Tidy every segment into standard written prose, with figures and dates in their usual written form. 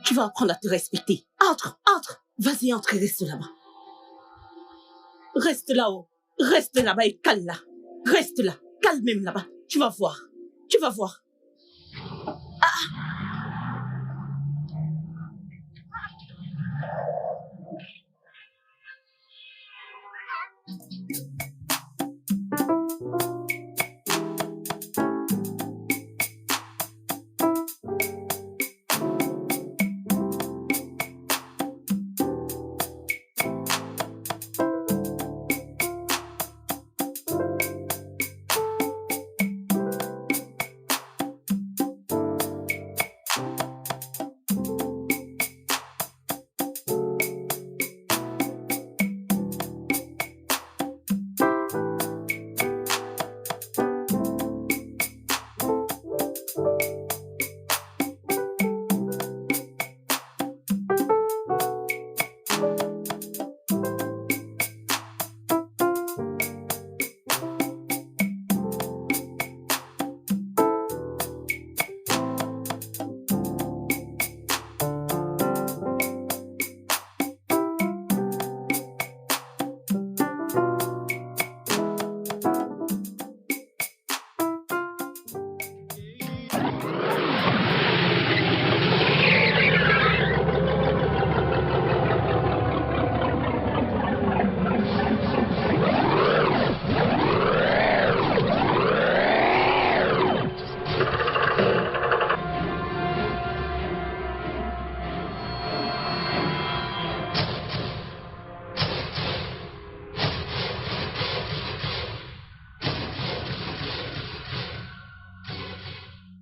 Tu vas apprendre à te respecter. Entre, entre. Vas-y, entre et reste là-bas. Reste là-haut. Reste là-bas et cale là. Reste là. Cale même là-bas. Tu vas voir. Tu vas voir.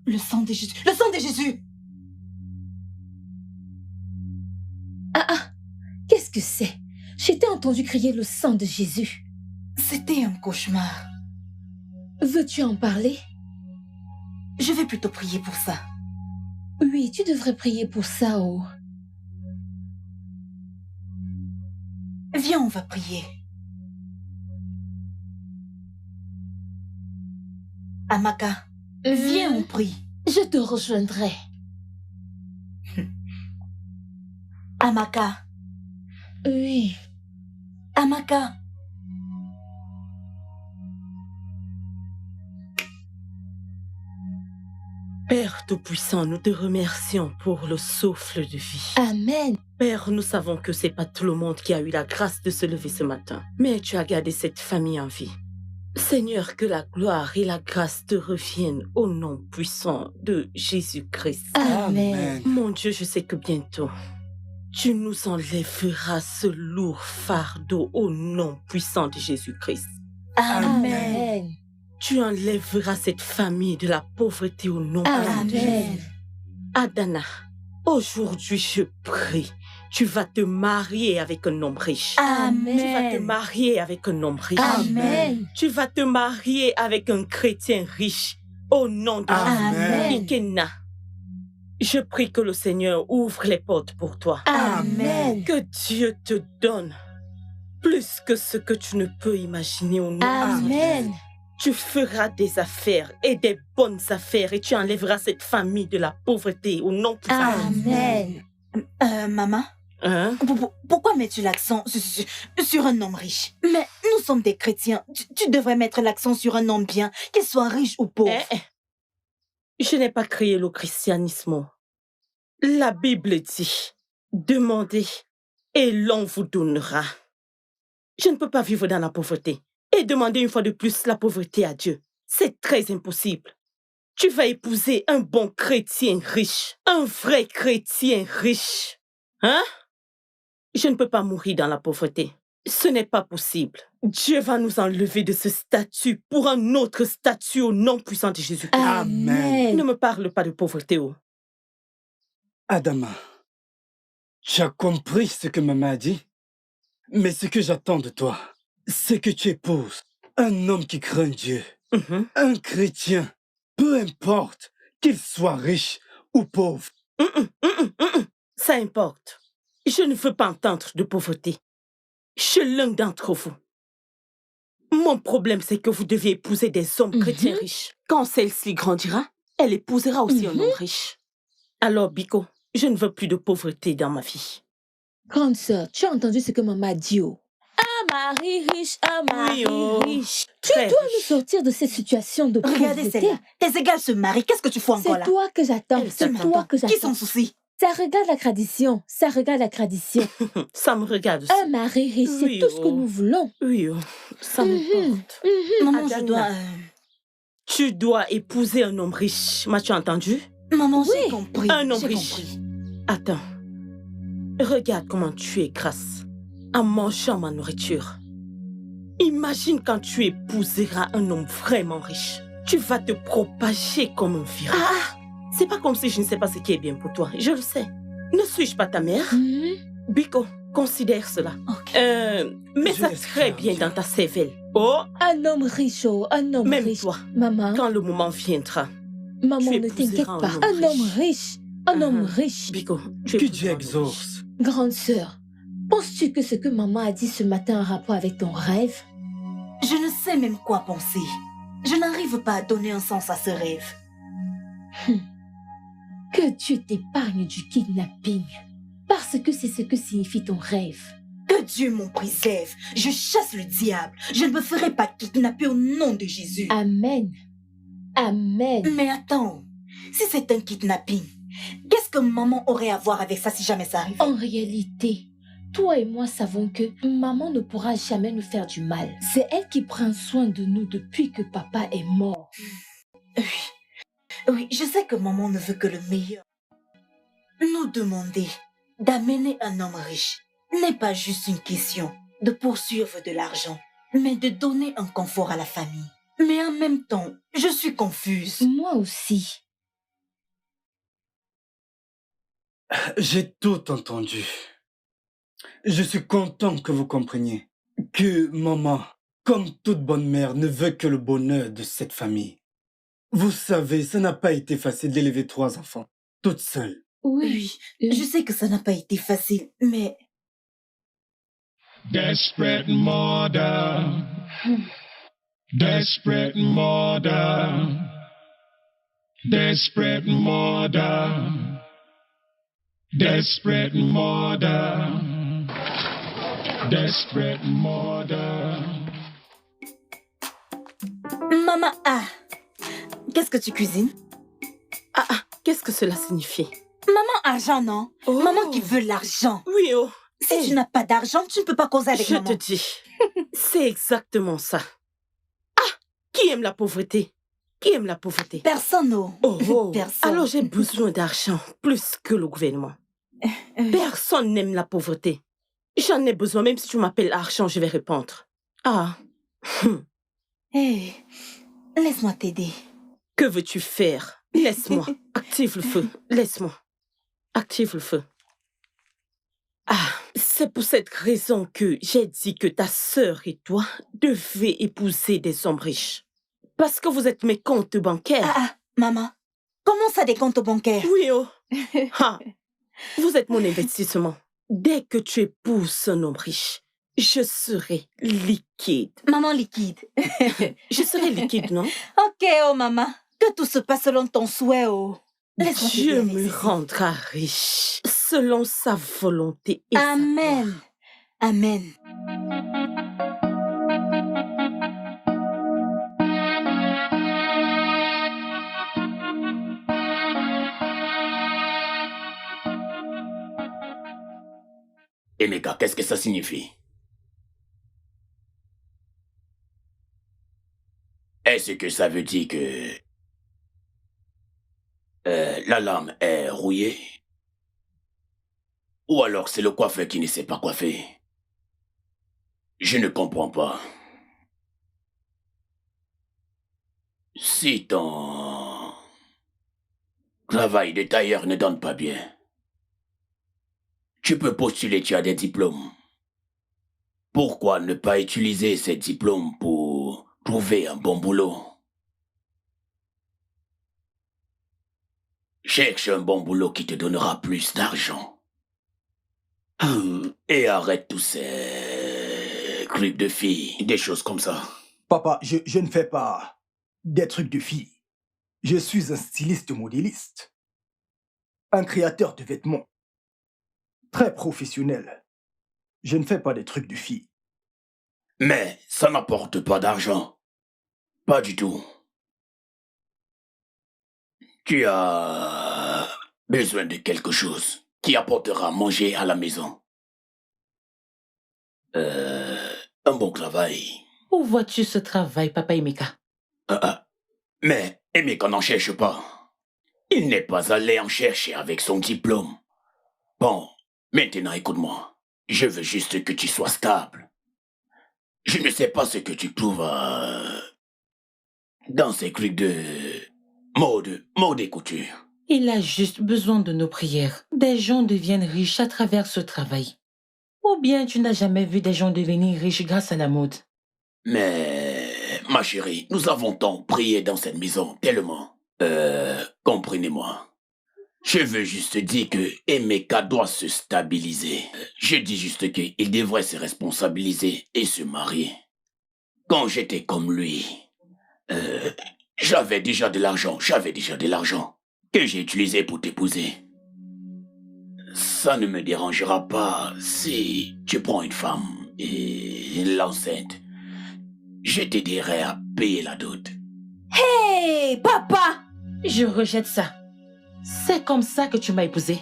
Le sang de Jésus! Le sang de Jésus! Qu'est-ce que c'est? Je t'ai entendu crier le sang de Jésus. C'était un cauchemar. Veux-tu en parler? Je vais plutôt prier pour ça. Oui, tu devrais prier pour ça, oh. Viens, on va prier. Amaka, viens, on prie. Je te rejoindrai. Amaka, Oui. Amaka. Père Tout-Puissant, nous te remercions pour le souffle de vie. Amen. Père, nous savons que c'est pas tout le monde qui a eu la grâce de se lever ce matin, mais tu as gardé cette famille en vie. Seigneur, que la gloire et la grâce te reviennent au nom puissant de Jésus-Christ. Amen. Mon Dieu, je sais que bientôt, tu nous enlèveras ce lourd fardeau au nom puissant de Jésus-Christ. Amen. Tu enlèveras cette famille de la pauvreté au nom puissant de Jésus. Amen. Adana, aujourd'hui je prie, tu vas te marier avec un homme riche. Tu vas te Amen. marier avec un homme riche. Amen. Tu vas te marier avec un chrétien riche. Au nom de Amen. Jésus. Ikena, je prie que le Seigneur ouvre les portes pour toi. Amen. Que Dieu te donne plus que ce que tu ne peux imaginer au nom de Jésus. Amen. Tu feras des affaires et des bonnes affaires et tu enlèveras cette famille de la pauvreté au nom de Jésus. Amen. Maman, Hein? pourquoi mets-tu l'accent sur un homme riche? Mais nous sommes des chrétiens. Tu devrais mettre l'accent sur un homme bien, qu'il soit riche ou pauvre. Je n'ai pas créé le christianisme. La Bible dit, demandez et l'on vous donnera. Je ne peux pas vivre dans la pauvreté et demander une fois de plus la pauvreté à Dieu. C'est très impossible. Tu vas épouser un bon chrétien riche, un vrai chrétien riche. Hein? Je ne peux pas mourir dans la pauvreté. Ce n'est pas possible. Dieu va nous enlever de ce statut pour un autre statut au nom puissant de Jésus-Christ. Amen. Ne me parle pas de pauvreté. Oh. Adama, tu as compris ce que maman a dit? Mais ce que j'attends de toi, c'est que tu épouses un homme qui craint Dieu, un chrétien, peu importe qu'il soit riche ou pauvre. Ça importe. Je ne veux pas entendre de pauvreté. Chez l'un d'entre vous. Mon problème, c'est que vous deviez épouser des hommes chrétiens riches. Quand celle-ci grandira, elle épousera aussi un homme riche. Alors, Biko, Je ne veux plus de pauvreté dans ma vie. Grande sœur, tu as entendu ce que maman a dit, oh? Un mari riche, un mari riche. Tu Très dois riche. nous sortir de cette situation de Regardez pauvreté. celle-là. Tes égales se marient. Qu'est-ce que tu fous encore C'est là? toi que j'attends. Elle C'est s'attend. toi que Qui s'en j'attends. soucie? Ça regarde la tradition. Ça regarde la tradition. Ça me regarde aussi. Un mari riche, c'est Oui, tout ce que oh. nous voulons. Oui, oh, ça m'importe. Maman, je Adana. dois... Tu dois épouser un homme riche. M'as-tu entendu? Maman, j'ai Oui, compris. un homme J'ai riche. compris. Attends. Regarde comment tu es grasse en mangeant ma nourriture. Imagine quand tu épouseras un homme vraiment riche. Tu vas te propager comme un virus. Ah, C'est pas comme si je ne sais pas ce qui est bien pour toi. Je le sais. Ne suis-je pas ta mère? Biko, considère cela. ok. Mets Je ça laisse très faire, bien Dieu. dans ta cervelle. Oh, Un homme riche, oh, un homme même riche. toi, Maman, quand le moment viendra. maman, tu ne t'inquiète épouseras pas. un homme Un homme riche. riche. Un homme Ah, riche. Biko, tu Que épouseras Dieu un homme riche. exauce. Grande sœur, penses-tu que ce que maman a dit ce matin a un rapport avec ton rêve? Je ne sais même quoi penser. Je n'arrive pas à donner un sens à ce rêve. Que Dieu t'épargne du kidnapping. Parce que c'est ce que signifie ton rêve. Que Dieu m'en préserve. Je chasse le diable. Je ne me ferai pas kidnapper au nom de Jésus. Amen. Amen. Mais attends, si c'est un kidnapping, qu'est-ce que maman aurait à voir avec ça si jamais ça arrive? En réalité, toi et moi savons que maman ne pourra jamais nous faire du mal. C'est elle qui prend soin de nous depuis que papa est mort. Oui, je sais que maman ne veut que le meilleur. Nous demander d'amener un homme riche n'est pas juste une question de poursuivre de l'argent, mais de donner un confort à la famille. Mais en même temps, je suis confuse. Moi aussi. J'ai tout entendu. Je suis content que vous compreniez que maman, comme toute bonne mère, ne veut que le bonheur de cette famille. Vous savez, ça n'a pas été facile d'élever 3 enfants, toute seule. Oui. Oui, je sais que ça n'a pas été facile, mais Desperate murder. Desperate murder. Desperate murder. Desperate murder. Desperate murder. maman, qu'est-ce que tu cuisines? Qu'est-ce que cela signifie? Maman, argent, non? Oh. Maman qui veut l'argent. Oui, oh. Si Hey, tu n'as pas d'argent, tu ne peux pas causer avec je maman. te dis, c'est exactement ça. Qui aime la pauvreté? Qui aime la pauvreté? Personne, non. Oh, Personne. alors j'ai besoin d'argent plus que le gouvernement. Personne n'aime la pauvreté. J'en ai besoin, même si tu m'appelles argent, je vais répondre. Ah, Hé, laisse-moi t'aider. que veux-tu faire? Laisse-moi. Active le feu. Laisse-moi. Active le feu. C'est pour cette raison que j'ai dit que ta sœur et toi devez épouser des hommes riches. Parce que vous êtes mes comptes bancaires. Maman, comment ça des comptes bancaires? Oui, oh. Vous êtes mon investissement. Dès que tu épouses un homme riche, je serai liquide. Maman liquide. Je serai liquide, non? Ok, oh maman, que tout se passe selon ton souhait, oh. Laisse-moi t'aider Dieu avec me ceci. rendra riche selon sa volonté et sa Amen. gloire. Amen. Emeka, qu'est-ce que ça signifie? Est-ce que ça veut dire que la lame est rouillée? Ou alors c'est le coiffeur qui ne sait pas coiffer? Je ne comprends pas. Si ton travail de tailleur ne donne pas bien, tu peux postuler, tu as des diplômes. Pourquoi ne pas utiliser ces diplômes pour trouver un bon boulot? Cherche un bon boulot qui te donnera plus d'argent. Et arrête tous ces clips de filles, des choses comme ça. Papa, je ne fais pas des trucs de filles. Je suis un styliste modéliste. un créateur de vêtements. Très professionnel. Je ne fais pas des trucs de fille. Mais ça n'apporte pas d'argent. Pas du tout. Tu as besoin de quelque chose qui apportera à manger à la maison. Un bon travail. Où vois-tu ce travail, Papa Emeka? Mais Emeka n'en cherche pas. Il n'est pas allé en chercher avec son diplôme. Bon, maintenant écoute-moi. Je veux juste que tu sois stable. Je ne sais pas ce que tu trouves dans ces trucs de mode et couture. Il a juste besoin de nos prières. Des gens deviennent riches à travers ce travail. Ou bien tu n'as jamais vu des gens devenir riches grâce à la mode. Mais, ma chérie, nous avons tant prié dans cette maison, tellement. Comprenez-moi. Je veux juste dire que Emeka doit se stabiliser. Je dis juste qu'il devrait se responsabiliser et se marier. Quand j'étais comme lui, j'avais déjà de l'argent que j'ai utilisé pour t'épouser. Ça ne me dérangera pas si tu prends une femme et l'enceinte. Je t'aiderai à payer la dot. Hé, papa! Je rejette ça. C'est comme ça que tu m'as épousée.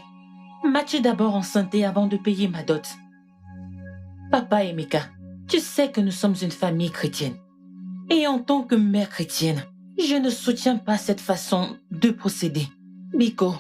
M'as-tu d'abord enceinté avant de payer ma dot? Papa Emeka, tu sais que nous sommes une famille chrétienne. Et en tant que mère chrétienne, je ne soutiens pas cette façon de procéder. Biko.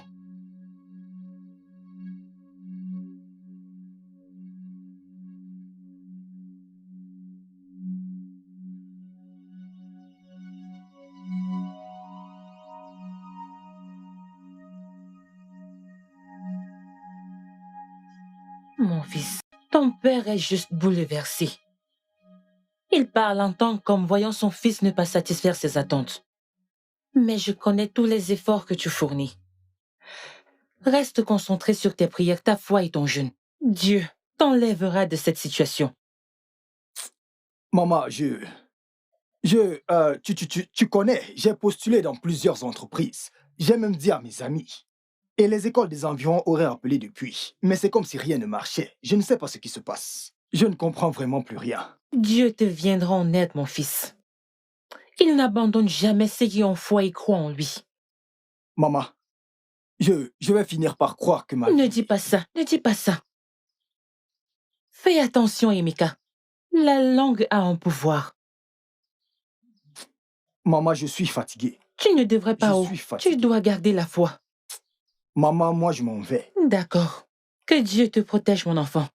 Mon fils, ton père est juste bouleversé. Il parle en tant qu'homme voyant son fils ne pas satisfaire ses attentes. Mais je connais tous les efforts que tu fournis. Reste concentré sur tes prières, ta foi et ton jeûne. Dieu t'enlèvera de cette situation. Maman, tu connais, j'ai postulé dans plusieurs entreprises. J'ai même dit à mes amis. Et les écoles des environs auraient appelé depuis. Mais c'est comme si rien ne marchait. Je ne sais pas ce qui se passe. Je ne comprends vraiment plus rien. Dieu te viendra en aide, mon fils. Il n'abandonne jamais ceux qui ont foi et croient en lui. Maman, je vais finir par croire que ma Ne vie... dis pas ça, ne dis pas ça. Fais attention, Emeka. La langue a un pouvoir. Maman, je suis fatigué. Tu ne devrais pas. Je suis fatigué. Tu dois garder la foi. Maman, moi je m'en vais. D'accord. Que Dieu te protège, mon enfant.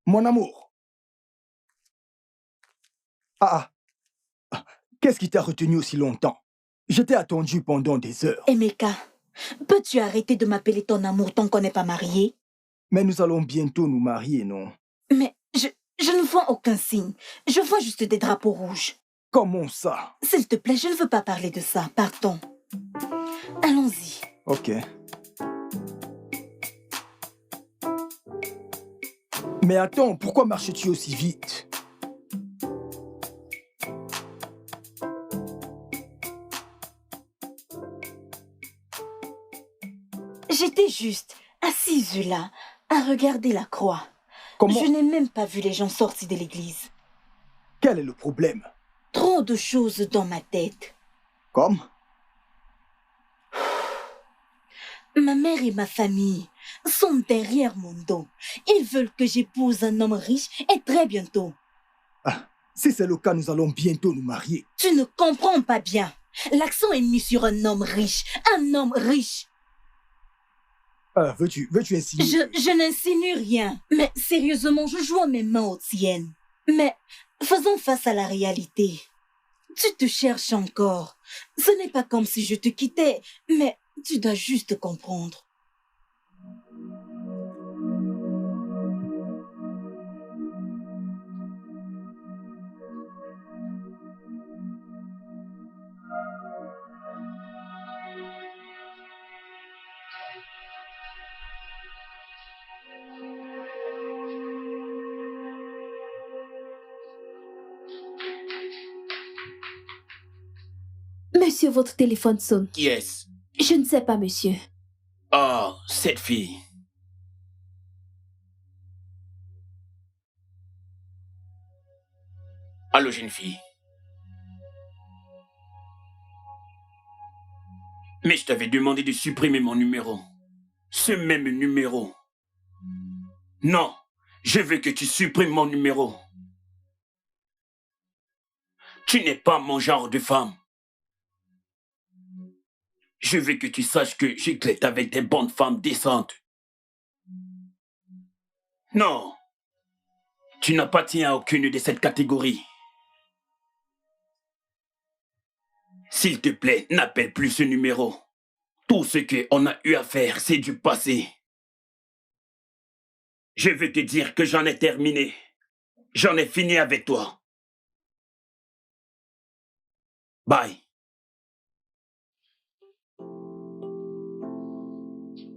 Mon amour. Qu'est-ce qui t'a retenu aussi longtemps? Je t'ai attendu pendant des heures. Emeka, peux-tu arrêter de m'appeler ton amour tant qu'on n'est pas mariés? Mais nous allons bientôt nous marier, non? Mais je ne vois aucun signe. Je vois juste des drapeaux rouges. Comment ça? S'il te plaît, je ne veux pas parler de ça. Partons. Allons-y. Ok. Mais attends, pourquoi marches-tu aussi vite? j'étais juste assise là, à regarder la croix. Comment? Je n'ai même pas vu les gens sortis de l'église. Quel est le problème? Trop de choses dans ma tête. Comme? Ma mère et ma famille sont derrière mon dos. Ils veulent que j'épouse un homme riche et très bientôt. Ah, si c'est le cas, nous allons bientôt nous marier. Tu ne comprends pas bien. L'accent est mis sur un homme riche. Un homme riche. Veux-tu insinuer? Je n'insinue rien. Mais sérieusement, je joins mes mains aux tiennes. Mais faisons face à la réalité. Tu te cherches encore. Ce n'est pas comme si je te quittais, mais tu dois juste comprendre. Monsieur, votre téléphone sonne. Qui est-ce? Je ne sais pas, monsieur. Oh, cette fille. Allô, jeune fille. Mais je t'avais demandé de supprimer mon numéro. Ce même numéro. Non, je veux que tu supprimes mon numéro. Tu n'es pas mon genre de femme. Je veux que tu saches que j'éclate avec des bonnes femmes décentes. Non, tu n'appartiens à aucune de cette catégorie. S'il te plaît, n'appelle plus ce numéro. Tout ce qu'on a eu à faire, c'est du passé. Je veux te dire que j'en ai terminé. J'en ai fini avec toi. Bye.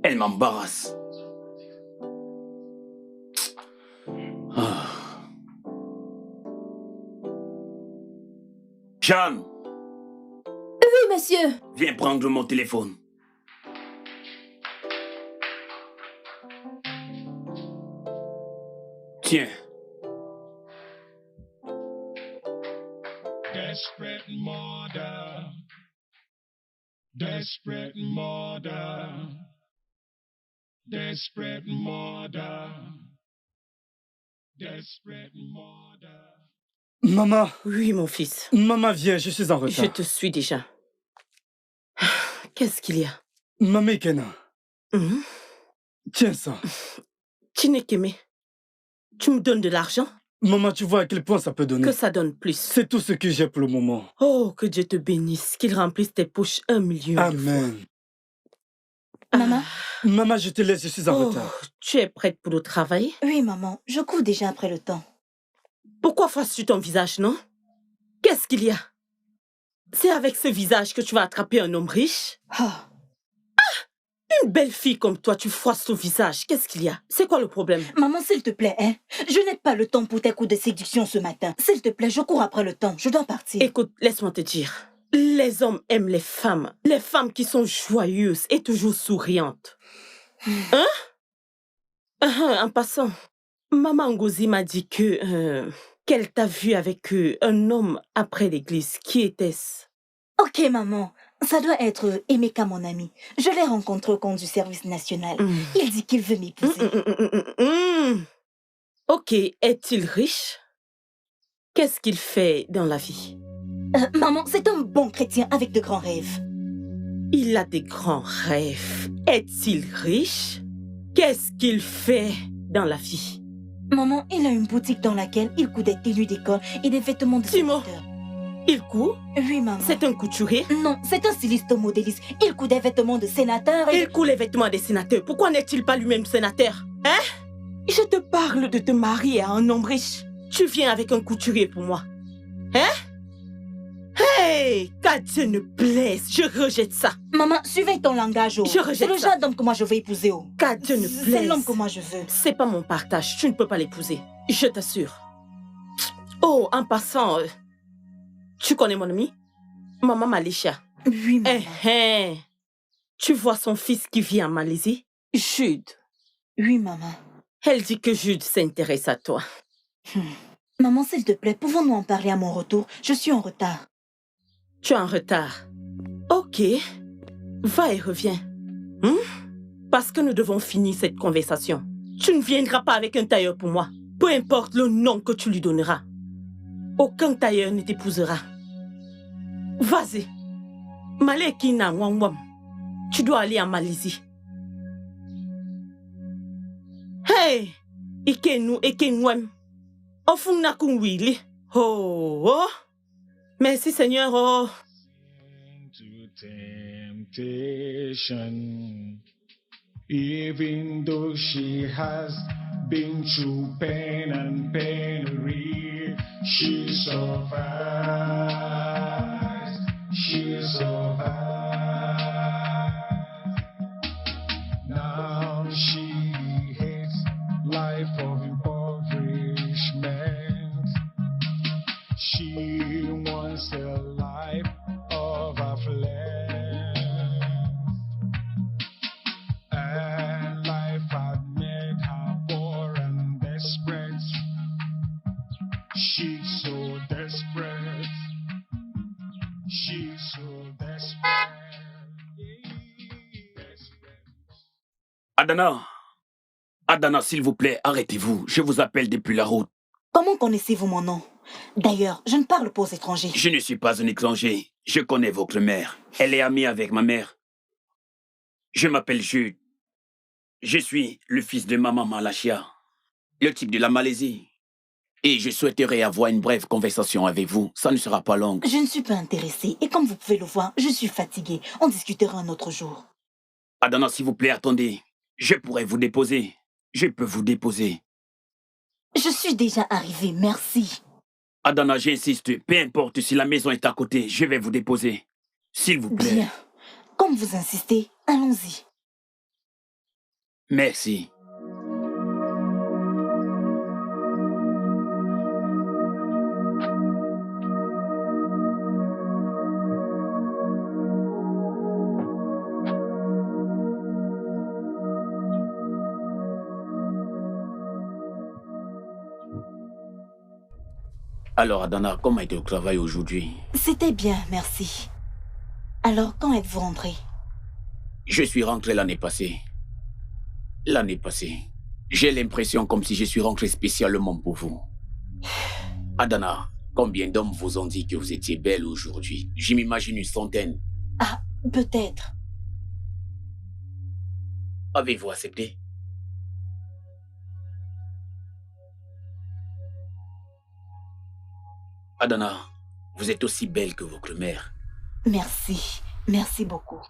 Elle m'embarrasse. Ah. Jeanne, Oui, monsieur. viens prendre mon téléphone. Tiens. Desperate murder. Desperate murder. Desperate murder. Desperate murder. Maman, Oui, mon fils. maman, viens, je suis en retard. Je te suis déjà. Qu'est-ce qu'il y a? Maman Kena, Mhm. tiens ça. Chinekeme, tu me donnes de l'argent? Maman, tu vois à quel point ça peut donner. Que ça donne plus. C'est tout ce que j'ai pour le moment. Oh, que Dieu te bénisse, qu'il remplisse tes poches 1 million de fois. Amen. Maman? Maman, je te laisse, je suis en Oh, retard. tu es prête pour le travail? Oui, maman, je cours déjà après le temps. Pourquoi fasses-tu ton visage, non? Qu'est-ce qu'il y a? C'est avec ce visage que tu vas attraper un homme riche? Ah, Une belle fille comme toi, tu froisses ton visage. Qu'est-ce qu'il y a? C'est quoi le problème? maman, s'il te plaît, hein? Je n'ai pas le temps pour tes coups de séduction ce matin. S'il te plaît, je cours après le temps. Je dois partir. Écoute, laisse-moi te dire. Les hommes aiment les femmes qui sont joyeuses et toujours souriantes. Hein? En passant, Maman Ngozi m'a dit qu'elle t'a vu avec un homme après l'église. Qui était-ce? Ok, maman. Ça doit être Emeka, mon ami. Je l'ai rencontré au compte du service national. Il dit qu'il veut m'épouser. Ok, est-il riche? Qu'est-ce qu'il fait dans la vie? Maman, c'est un bon chrétien avec de grands rêves. Il a des grands rêves. Est-il riche? Qu'est-ce qu'il fait dans la vie? Maman, il a une boutique dans laquelle il coud des tenues d'école et des vêtements de Timo. sénateur. Il coud? Oui, maman. C'est un couturier? Non, c'est un styliste modéliste. Il coud des vêtements de sénateur et... Il coud les vêtements des sénateurs. Pourquoi n'est-il pas lui-même sénateur? Hein? Je te parle de te marier à un homme riche. Tu viens avec un couturier pour moi. Hein? Hey! Qu'à Dieu ne plaise, je rejette ça. Maman, suivez ton langage. Oh. Je rejette C'est le ça. genre d'homme que moi je veux épouser. Oh. Qu'à Dieu ne C'est plaise. l'homme que moi je veux. C'est pas mon partage, tu ne peux pas l'épouser. Je t'assure. Oh, en passant, tu connais mon ami? Maman Malisha. Oui, maman. Eh, eh. Tu vois son fils qui vit en Malaisie? Jude. Oui, maman. Elle dit que Jude s'intéresse à toi. Maman, s'il te plaît, pouvons-nous en parler à mon retour? Je suis en retard. Tu es en retard. Ok. Va et reviens. Parce que nous devons finir cette conversation. Tu ne viendras pas avec un tailleur pour moi. Peu importe le nom que tu lui donneras. Aucun tailleur ne t'épousera. Vas-y. Malekina Wangwam. Tu dois aller en Malaisie. Hey! Ikenu Ekenwem. Ofungna Kunwili. Oh, oh. Merci Seigneur. Oh. Into temptation. Even though she has been through pain and penury, she survives. She survives. Now she hates life of impoverishment. She wants a life of affluence. And life had made her poor and desperate. She's so desperate. She's so desperate. Adana! Adana, s'il vous plaît, arrêtez-vous. Je vous appelle depuis la route. Comment connaissez-vous mon nom? D'ailleurs, je ne parle pas aux étrangers. Je ne suis pas un étranger. Je connais votre mère. Elle est amie avec ma mère. Je m'appelle Jude. Je suis le fils de Maman Malachia, le type de la Malaisie. Et je souhaiterais avoir une brève conversation avec vous. Ça ne sera pas long. Je ne suis pas intéressée. Et comme vous pouvez le voir, je suis fatiguée. On discutera un autre jour. Adana, s'il vous plaît, attendez. Je pourrais vous déposer. Je peux vous déposer. Je suis déjà arrivée, merci. Adana, j'insiste. Peu importe si la maison est à côté, je vais vous déposer. S'il vous plaît. Bien. Comme vous insistez, allons-y. Merci. Alors, Adana, comment était le travail aujourd'hui? C'était bien, merci. Alors, quand êtes-vous rentrée? Je suis rentré l'année passée. L'année passée. J'ai l'impression comme si je suis rentré spécialement pour vous. Adana, combien d'hommes vous ont dit que vous étiez belle aujourd'hui? Je m'imagine une centaine. Ah, peut-être. Avez-vous accepté? Adana, vous êtes aussi belle que votre mère. Merci. Merci beaucoup.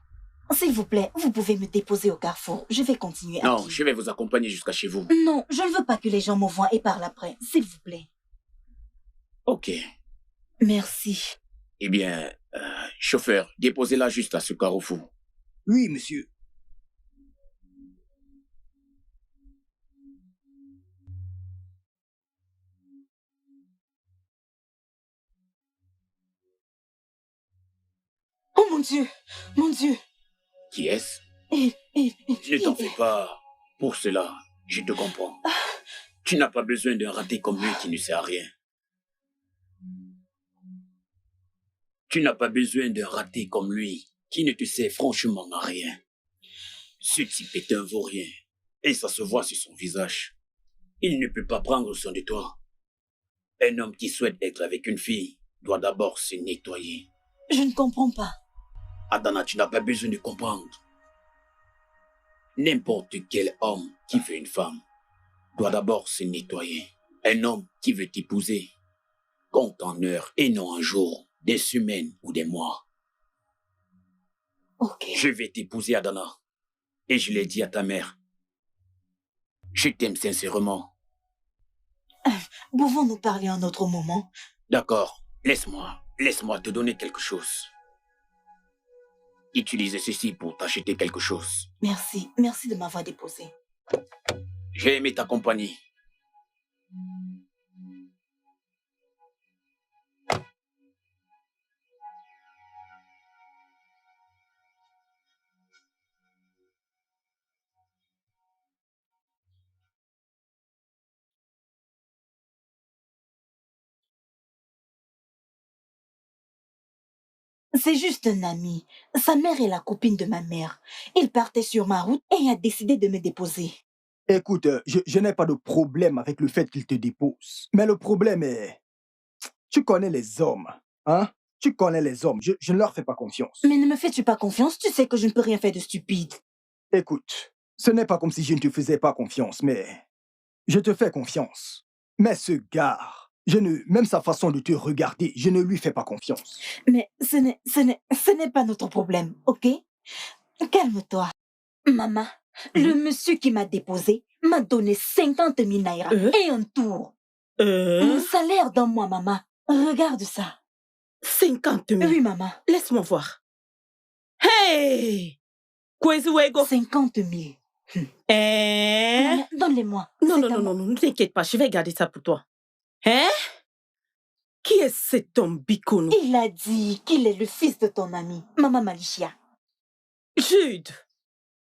S'il vous plaît, vous pouvez me déposer au carrefour. Je vais continuer à Non, pied. je vais vous accompagner jusqu'à chez vous. Non, je ne veux pas que les gens me voient et parlent après. S'il vous plaît. Ok. Merci. Eh bien, chauffeur, déposez-la juste à ce carrefour. Oui, monsieur. Oh mon Dieu! Mon Dieu! Qui est-ce? Ne Ne t'en fais pas. Pour cela, je te comprends. Tu n'as pas besoin d'un raté comme lui qui ne sert à rien. Tu n'as pas besoin d'un raté comme lui qui ne te sert franchement à rien. Ce type est un vaurien et ça se voit sur son visage. Il ne peut pas prendre soin de toi. Un homme qui souhaite être avec une fille doit d'abord se nettoyer. Je ne comprends pas. Adana, tu n'as pas besoin de comprendre. N'importe quel homme qui veut une femme doit d'abord se nettoyer. Un homme qui veut t'épouser compte en heures et non en jours, des semaines ou des mois. Ok. Je vais t'épouser, Adana. Et je l'ai dit à ta mère. Je t'aime sincèrement. Pouvons-nous parler un autre moment? D'accord, laisse-moi te donner quelque chose. Utilise ceci pour t'acheter quelque chose. Merci. Merci de m'avoir déposé. J'ai aimé ta compagnie. C'est juste un ami. Sa mère est la copine de ma mère. Il partait sur ma route et a décidé de me déposer. Écoute, je n'ai pas de problème avec le fait qu'il te dépose. Mais le problème est... Tu connais les hommes, hein? Tu connais les hommes. Je ne leur fais pas confiance. Mais ne me fais-tu pas confiance? Tu sais que je ne peux rien faire de stupide. Écoute, ce n'est pas comme si je ne te faisais pas confiance, mais... Je te fais confiance. Mais ce gars, même sa façon de te regarder, je ne lui fais pas confiance. Mais ce n'est pas notre problème, ok? Calme-toi. Maman, le monsieur qui m'a déposé m'a donné 50 000 naira et un tour. Mon salaire d'un mois, maman. Regarde ça. 50 000. Oui, maman. Laisse-moi voir. Hey! Kwezuego. 50 000. Maman, donne-les-moi. Non, C'est non, à non, moi. non, ne t'inquiète pas, je vais garder ça pour toi. Hein? Qui est cet homme Bikono? Il a dit qu'il est le fils de ton ami, Maman Malichia. Jude.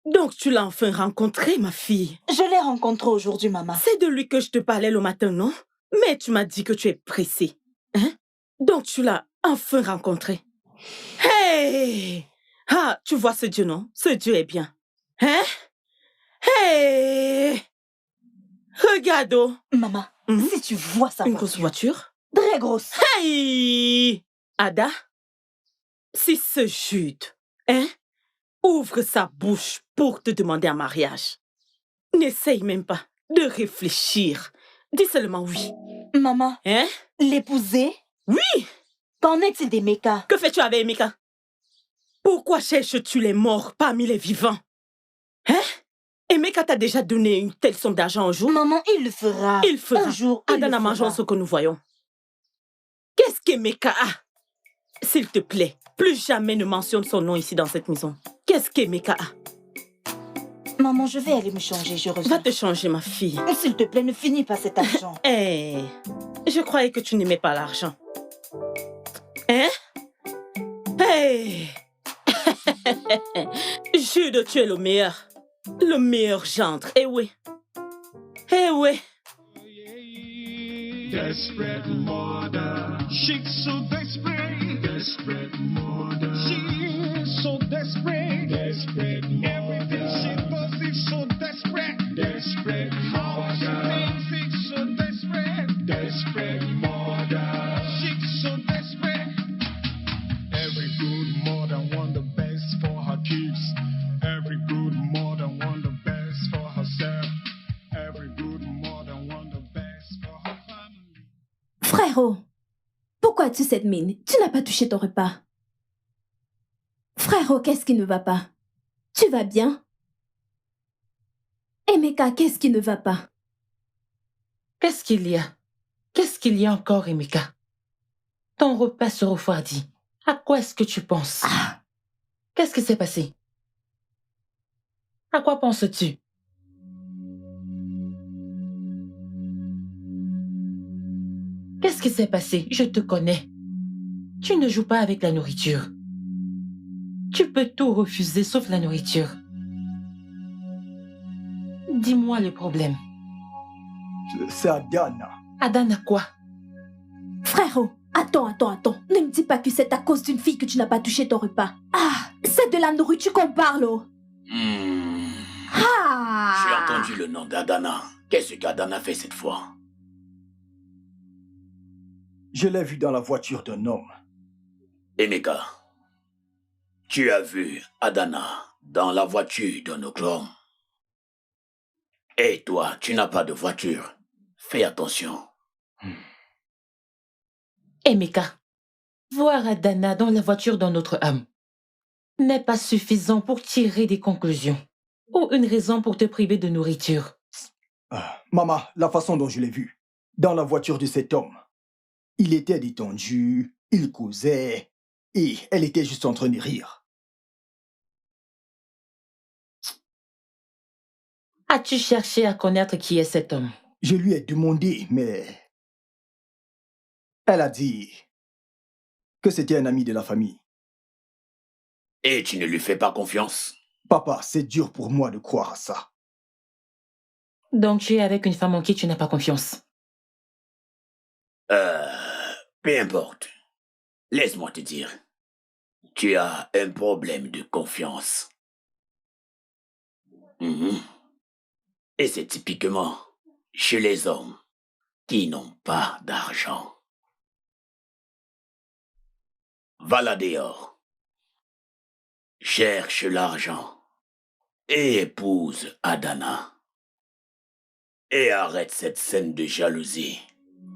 Donc tu l'as enfin rencontré, ma fille. Je l'ai rencontré aujourd'hui, maman. C'est de lui que je te parlais le matin, non? Mais tu m'as dit que tu es pressée. Hein? Donc tu l'as enfin rencontré. Hey! Ah, tu vois ce Dieu, non? Ce Dieu est bien. Hein? Hey! Regarde, oh. Maman, si tu vois sa Une grosse voiture? Très grosse. Hey! Ada, si ce Jude, hein, ouvre sa bouche pour te demander un mariage, n'essaye même pas de réfléchir. Dis seulement oui. Maman, Hein? l'épouser? Oui! Qu'en est-il d'Emeka? Que fais-tu avec Emeka? Pourquoi cherches-tu les morts parmi les vivants? Hein? Emeka t'a déjà donné une telle somme d'argent un jour? Maman, il le fera. Il fera. Un jour, il Adana le mangeons fera. ce que nous voyons. Qu'est-ce qu'Emeka a? S'il te plaît, plus jamais ne mentionne son nom ici dans cette maison. Qu'est-ce qu'Emeka a? Maman, je vais aller me changer, je reviens. Va te changer, ma fille. S'il te plaît, ne finis pas cet argent. Eh, je croyais que tu n'aimais pas l'argent. Hein? Hey! Jude, tu es le meilleur. Le meilleur gendre. Eh oui. Eh oui. Desperate mother, she's so desperate. Desperate mother, she's so desperate. Desperate mother, everything she does is so desperate. Desperate mother, she makes it so desperate. Desperate mother, she's so desperate. Every good mother wants the best for her kids. Every good mother wants the best for herself. Every good mother wants the best for her family. Frérot, pourquoi as-tu cette mine? Tu n'as pas touché ton repas. Frérot, qu'est-ce qui ne va pas? Tu vas bien? Emeka, qu'est-ce qui ne va pas? Qu'est-ce qu'il y a? Qu'est-ce qu'il y a encore, Emeka? Ton repas se refroidit. À quoi est-ce que tu penses? Qu'est-ce qui s'est passé? À quoi penses-tu? Qu'est-ce qui s'est passé? Je te connais. Tu ne joues pas avec la nourriture. Tu peux tout refuser sauf la nourriture. Dis-moi le problème. C'est Adana. Adana quoi? Frérot, attends. Ne me dis pas que c'est à cause d'une fille que tu n'as pas touché ton repas. Ah, c'est de la nourriture qu'on parle, oh. Ah! J'ai entendu le nom d'Adana. Qu'est-ce qu'Adana fait cette fois? Je l'ai vu dans la voiture d'un homme. Emeka, tu as vu Adana dans la voiture d'un autre homme. Et toi, tu n'as pas de voiture. Fais attention. Emeka, voir Adana dans la voiture d'un autre homme n'est pas suffisant pour tirer des conclusions ou une raison pour te priver de nourriture. Maman, la façon dont je l'ai vu, dans la voiture de cet homme, il était détendu, il causait, et elle était juste en train de rire. As-tu cherché à connaître qui est cet homme? Je lui ai demandé, mais... Elle a dit que c'était un ami de la famille. Et tu ne lui fais pas confiance? Papa, c'est dur pour moi de croire à ça. Donc tu es avec une femme en qui tu n'as pas confiance. Peu importe. Laisse-moi te dire. Tu as un problème de confiance. Mhm. Et c'est typiquement chez les hommes qui n'ont pas d'argent. Va là dehors, cherche l'argent et épouse Adana. Et arrête cette scène de jalousie.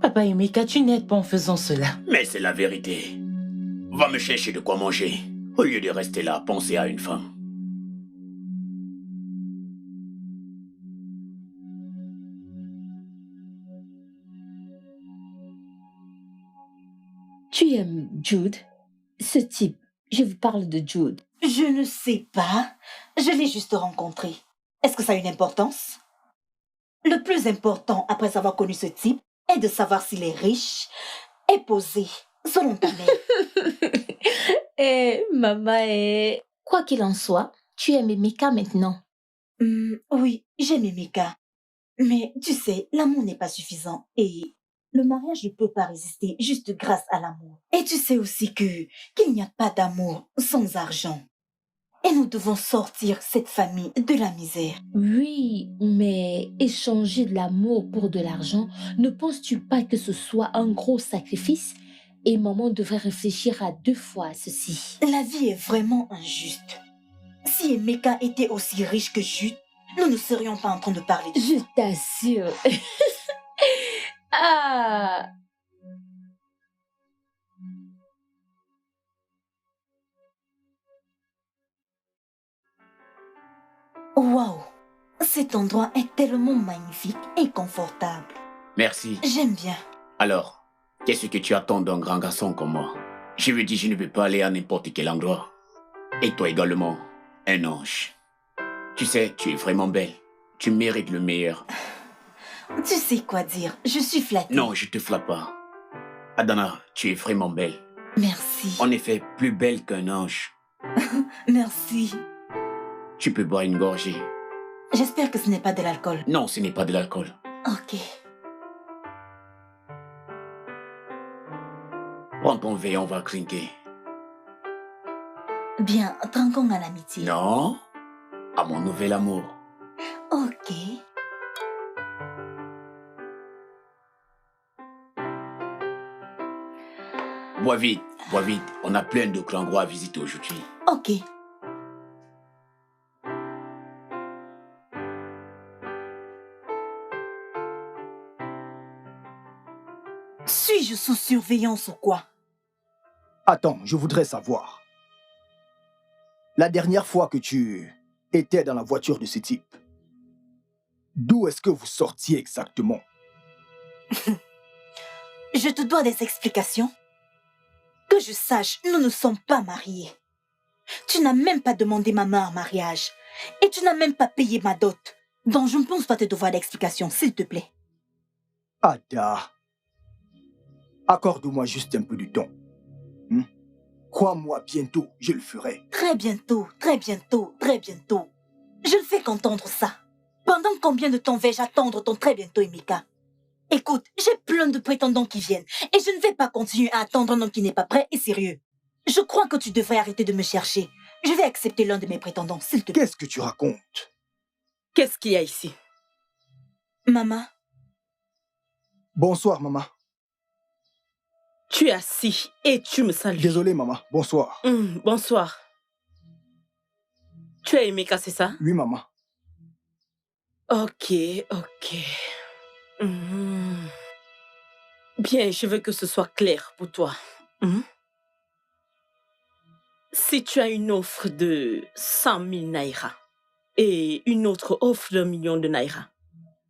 Papa Emeka, tu n'aides pas en faisant cela. Mais c'est la vérité. Va me chercher de quoi manger, au lieu de rester là à penser à une femme. Tu aimes Jude? Ce type, je vous parle de Jude. Je ne sais pas. Je l'ai juste rencontré. Est-ce que ça a une importance? Le plus important, après avoir connu ce type, est de savoir s'il est riche et posé, selon ta mère. Maman est... Quoi qu'il en soit, tu aimes Emeka maintenant. Oui, j'aime Emeka. Mais tu sais, l'amour n'est pas suffisant et le mariage ne peut pas résister juste grâce à l'amour. Et tu sais aussi qu'il n'y a pas d'amour sans argent. Et nous devons sortir cette famille de la misère. Oui, mais échanger de l'amour pour de l'argent, ne penses-tu pas que ce soit un gros sacrifice? Et maman devrait réfléchir à 2 fois à ceci. La vie est vraiment injuste. Si Emeka était aussi riche que Jude, nous ne serions pas en train de parler de Je t'assure. Ah! Waouh! Cet endroit est tellement magnifique et confortable. Merci. J'aime bien. Alors, qu'est-ce que tu attends d'un grand garçon comme moi? Je veux dire, je ne peux pas aller à n'importe quel endroit. Et toi également, un ange. Tu sais, tu es vraiment belle. Tu mérites le meilleur. Tu sais quoi dire, je suis flattée. Non, je te flatte pas. Adana, tu es vraiment belle. Merci. En effet, plus belle qu'un ange. Merci. Tu peux boire une gorgée. J'espère que ce n'est pas de l'alcool. Non, ce n'est pas de l'alcool. Ok. Prends ton verre, on va clinquer. Bien, trinquons à l'amitié. Non, à mon nouvel amour. Ok. Bois vite, on a plein d'autres endroits à visiter aujourd'hui. Ok. Suis-je sous surveillance ou quoi? Attends, je voudrais savoir. La dernière fois que tu étais dans la voiture de ce type, d'où est-ce que vous sortiez exactement? Je te dois des explications. Que je sache, nous ne sommes pas mariés. Tu n'as même pas demandé ma main en mariage. Et tu n'as même pas payé ma dot. Donc je ne pense pas te devoir d'explications, s'il te plaît. Ada, accorde-moi juste un peu de temps. Crois-moi, bientôt, je le ferai. Très bientôt, très bientôt, très bientôt. Je ne fais qu'entendre ça. Pendant combien de temps vais-je attendre ton très bientôt, Emeka? Écoute, j'ai plein de prétendants qui viennent et je ne vais pas continuer à attendre un homme qui n'est pas prêt et sérieux. Je crois que tu devrais arrêter de me chercher. Je vais accepter l'un de mes prétendants, s'il te plaît. Qu'est-ce que tu racontes? Qu'est-ce qu'il y a ici? Maman, Bonsoir, maman. Tu es assis et tu me salues. Désolé, maman. Bonsoir. Bonsoir. Tu es Emeka, c'est ça? Oui, maman. Ok. Bien, je veux que ce soit clair pour toi. Si tu as une offre de 100 000 naira et une autre offre d'1 million de naira,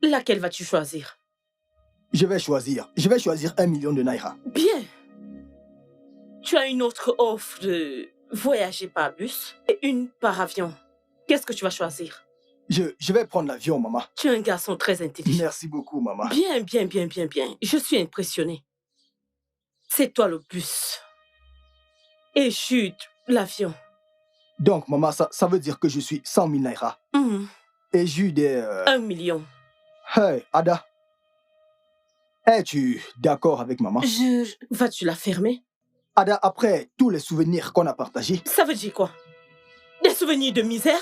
laquelle vas-tu choisir? Je vais choisir 1 million de naira. Bien. Tu as une autre offre de voyager par bus et une par avion. Qu'est-ce que tu vas choisir? Je vais prendre l'avion, maman. Tu es un garçon très intelligent. Merci beaucoup, maman. Bien. Je suis impressionnée. C'est toi le bus. Et chut, l'avion. Donc, maman, ça veut dire que je suis 100 000 naira. Et Jude est... 1 million. Hey, Ada. Es-tu d'accord avec maman? Vas-tu la fermer? Ada, après tous les souvenirs qu'on a partagés, Ça veut dire quoi? Des souvenirs de misère?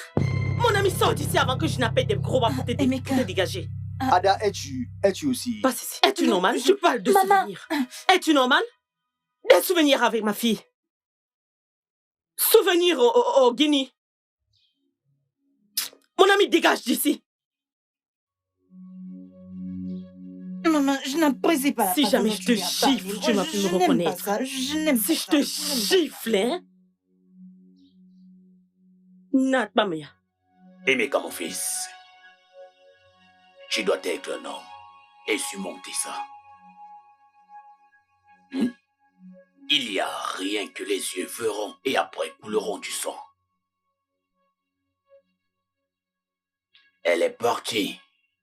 Mon ami, sort d'ici avant que je n'appelle des gros bas pour te dégager. Ada, es-tu aussi... Passe ici. Es-tu normal? Je parle de Maman. souvenirs. Es-tu normal? Des souvenirs avec ma fille. Souvenirs au Guinée. Mon ami, dégage d'ici. Maman, je n'apprécie pas la Si façon jamais dont je tu te lui as parlé. gifle, Moi, tu vas plus me je n'aime reconnaître. pas ça. Je n'aime Si pas je ça. te Je n'aime gifle, hein? Nat Bamaya. Emeka, mon fils, tu dois être un homme et surmonter ça. Il n'y a rien que les yeux verront et après couleront du sang. Elle est partie.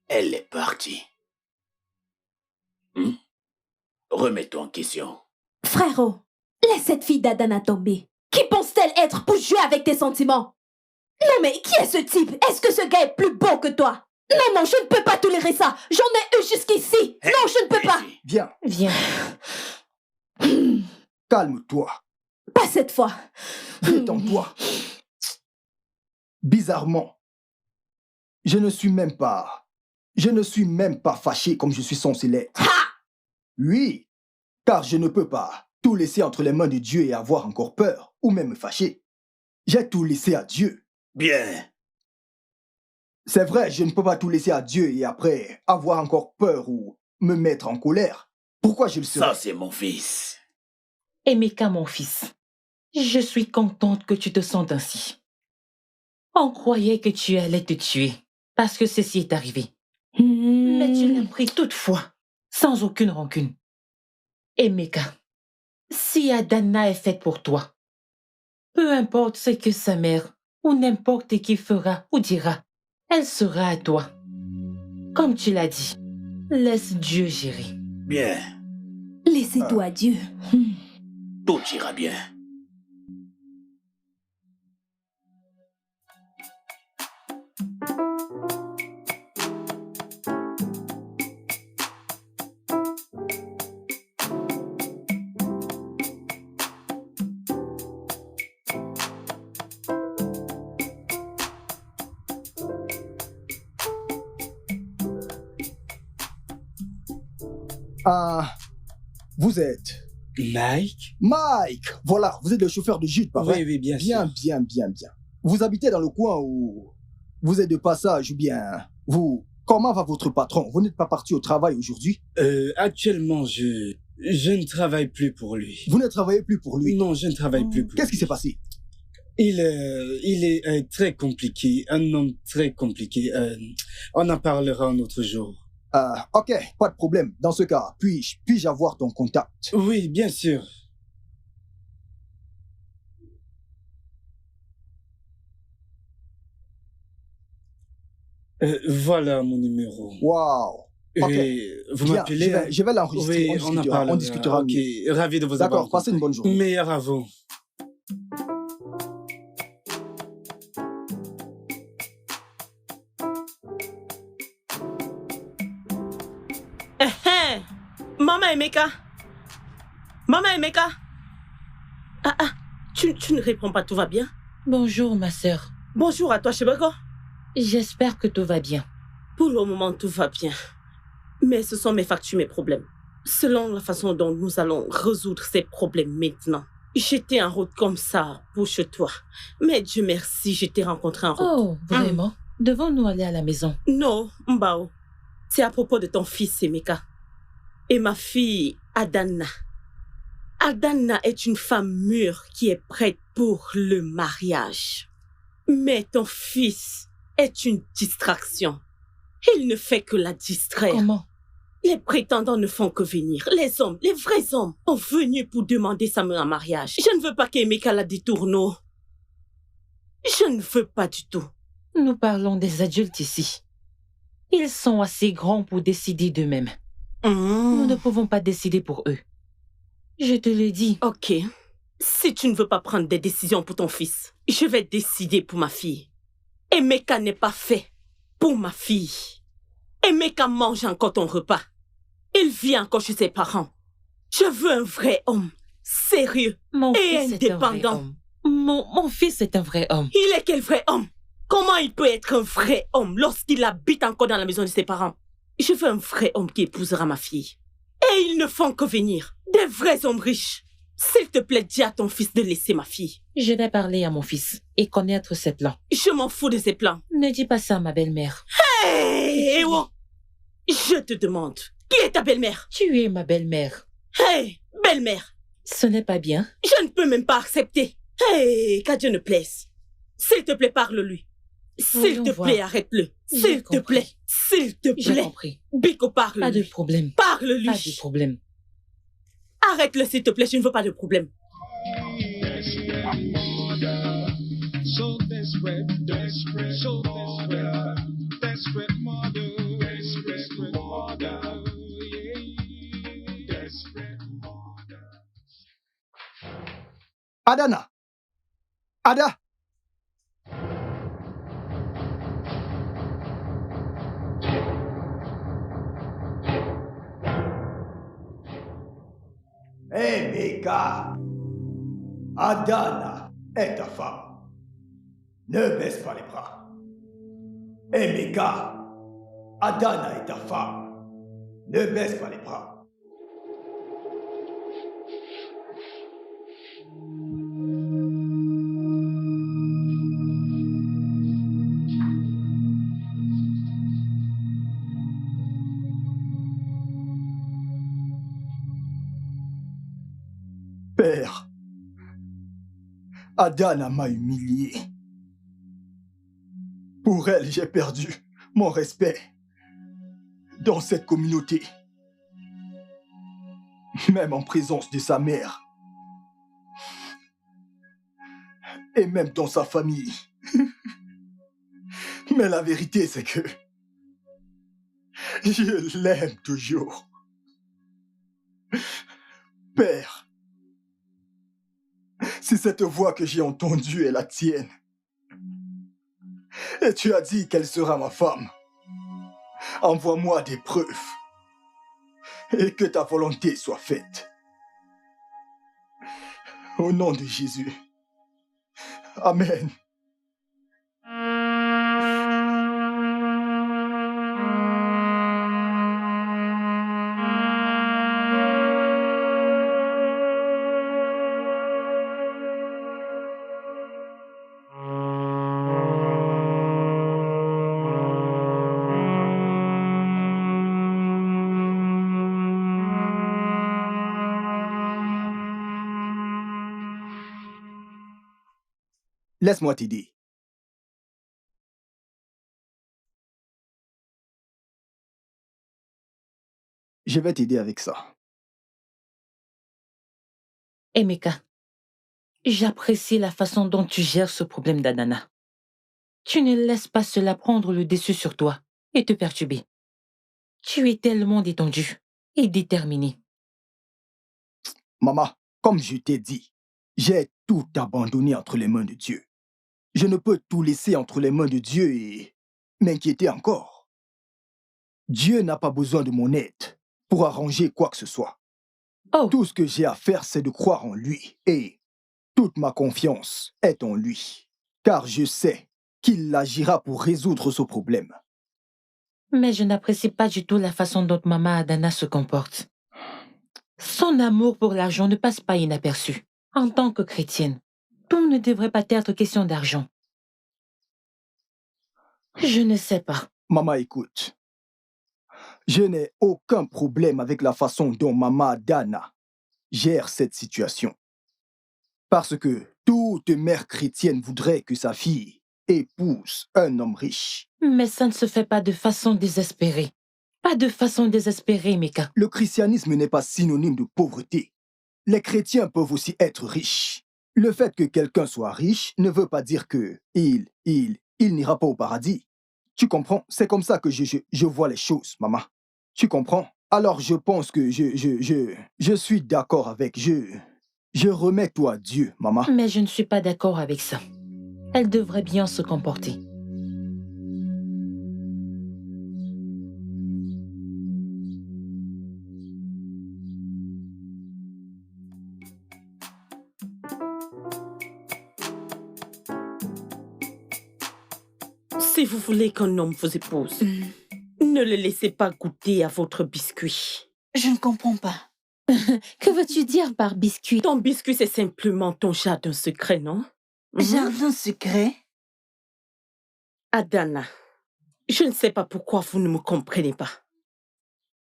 Elle est partie. Remets-toi en question. Frérot, laisse cette fille d'Adana tomber. Qui pense-t-elle être pour jouer avec tes sentiments? Non mais qui est ce type? Est-ce que ce gars est plus beau que toi? Non, je ne peux pas tolérer ça. J'en ai eu jusqu'ici. Hey, Non, je ne peux pas. Daisy, Viens, Viens. calme-toi. Pas cette fois. Détends-toi. Bizarrement, je ne suis même pas fâché comme je suis censé l'être. Oui, car je ne peux pas tout laisser entre les mains de Dieu et avoir encore peur, ou même me fâcher. J'ai tout laissé à Dieu. Bien. C'est vrai, je ne peux pas tout laisser à Dieu et après avoir encore peur ou me mettre en colère. Pourquoi je le serais? Ça, c'est mon fils. Emeka, mon fils, je suis contente que tu te sentes ainsi. On croyait que tu allais te tuer parce que ceci est arrivé. Mais tu l'as pris toutefois, sans aucune rancune. Emeka, si Adana est faite pour toi, peu importe ce que sa mère ou n'importe qui fera ou dira, elle sera à toi. Comme tu l'as dit, laisse Dieu gérer. Bien. Laissez-toi à Dieu. Tout ira bien. Ah, vous êtes... Mike? Mike! Voilà, vous êtes le chauffeur de Jude, pas vrai? Oui, bien Bien, sûr. bien. Vous habitez dans le coin où vous êtes de passage ou bien vous... Comment va votre patron? Vous n'êtes pas parti au travail aujourd'hui? Actuellement, je ne travaille plus pour lui. Vous ne travaillez plus pour lui? Non, je ne travaille plus pour Qu'est-ce qui lui. s'est passé? Il est très compliqué, un homme très compliqué. On en parlera un autre jour. Ok, pas de problème. Dans ce cas, puis-je avoir ton contact? Oui, bien sûr. Voilà mon numéro. Wow. Ok. Et vous Bien, m'appelez? je vais l'enregistrer. Oui, on en On parlera. discutera. Ok, ravi de vous avoir D'accord, passez une bonne journée. Meilleur à vous. Maman Emeka. Maman Emeka. Tu ne réponds pas, tout va bien? Bonjour, ma sœur. Bonjour à toi, Chebeko. J'espère que tout va bien. Pour le moment, tout va bien. Mais ce sont mes factures, mes problèmes. Selon la façon dont nous allons résoudre ces problèmes maintenant. J'étais en route comme ça pour chez toi. Mais Dieu merci, je t'ai rencontré en route. Oh, vraiment? Devons-nous aller à la maison? Non, Mbao. C'est à propos de ton fils, Emeka. Et ma fille, Adana. Adana est une femme mûre qui est prête pour le mariage. Mais ton fils est une distraction. Il ne fait que la distraire. Comment? Les prétendants ne font que venir. Les hommes, les vrais hommes, sont venus pour demander sa main en mariage. Je ne veux pas qu'Emeka la détourne. Je ne veux pas du tout. Nous parlons des adultes ici. Ils sont assez grands pour décider d'eux-mêmes. Nous ne pouvons pas décider pour eux. Je te le dis. Ok. Si tu ne veux pas prendre des décisions pour ton fils, je vais décider pour ma fille. Emeka n'est pas fait pour ma fille. Emeka mange encore ton repas. Il vit encore chez ses parents. Je veux un vrai homme sérieux Mon et fils est un vrai indépendant. homme. Mon fils est un vrai homme. Il est quel vrai homme? Comment il peut être un vrai homme lorsqu'il habite encore dans la maison de ses parents? Je veux un vrai homme qui épousera ma fille. Et ils ne font que venir. Des vrais hommes riches. S'il te plaît, dis à ton fils de laisser ma fille. Je vais parler à mon fils et connaître ses plans. Je m'en fous de ses plans. Ne dis pas ça à ma belle-mère. Hey, Ewo! Je te demande, qui est ta belle-mère? Tu es ma belle-mère. Hey, belle-mère! Ce n'est pas bien. Je ne peux même pas accepter. Hey, qu'à Dieu ne plaise. S'il te plaît, parle-lui. S'il Voyons te voir. plaît, arrête-le. J'ai S'il te compris. plaît. S'il te J'ai plaît. compris. Biko, Pas de parle-lui. problème. Parle-lui. Pas de problème. Arrête-le, s'il te plaît, je ne veux pas de problème. So desperate, desperate, so desperate, desperate mother, desperate mother, yeah, desperate mother. Adana! Ada! Hé, Mika! Adana est ta femme. Ne baisse pas les bras. Hé, Mika! Adana est ta femme. Ne baisse pas les bras. Père, Adana m'a humilié. Pour elle, j'ai perdu mon respect dans cette communauté. Même en présence de sa mère. Et même dans sa famille. Mais la vérité, c'est que je l'aime toujours. Père, si cette voix que j'ai entendue est la tienne, et tu as dit qu'elle sera ma femme, envoie-moi des preuves, et que ta volonté soit faite. Au nom de Jésus. Amen. Laisse-moi t'aider. Je vais t'aider avec ça. Emeka, j'apprécie la façon dont tu gères ce problème d'Adana. Tu ne laisses pas cela prendre le dessus sur toi et te perturber. Tu es tellement détendu et déterminé. Maman, comme je t'ai dit, j'ai tout abandonné entre les mains de Dieu. Je ne peux tout laisser entre les mains de Dieu et m'inquiéter encore. Dieu n'a pas besoin de mon aide pour arranger quoi que ce soit. Oh, Tout ce que j'ai à faire, c'est de croire en lui et toute ma confiance est en lui. Car je sais qu'il agira pour résoudre ce problème. mais je n'apprécie pas du tout la façon dont maman Adana se comporte. Son amour pour l'argent ne passe pas inaperçu. En tant que chrétienne, tout ne devrait pas être question d'argent. Je ne sais pas. Maman, écoute. Je n'ai aucun problème avec la façon dont maman Dana gère cette situation. Parce que toute mère chrétienne voudrait que sa fille épouse un homme riche. Mais ça ne se fait pas de façon désespérée. Pas de façon désespérée, Mika. Le christianisme n'est pas synonyme de pauvreté. Les chrétiens peuvent aussi être riches. Le fait que quelqu'un soit riche ne veut pas dire que il n'ira pas au paradis. Tu comprends? C'est comme ça que je vois les choses, maman. Tu comprends? Alors je pense que je suis d'accord avec... Je remets tout à Dieu, maman. Mais je ne suis pas d'accord avec ça. Elle devrait bien se comporter. Si vous voulez qu'un homme vous épouse, ne le laissez pas goûter à votre biscuit. Je ne comprends pas. Que veux-tu dire par biscuit? Ton biscuit, c'est simplement ton jardin secret, non? Jardin secret? Adana, je ne sais pas pourquoi vous ne me comprenez pas.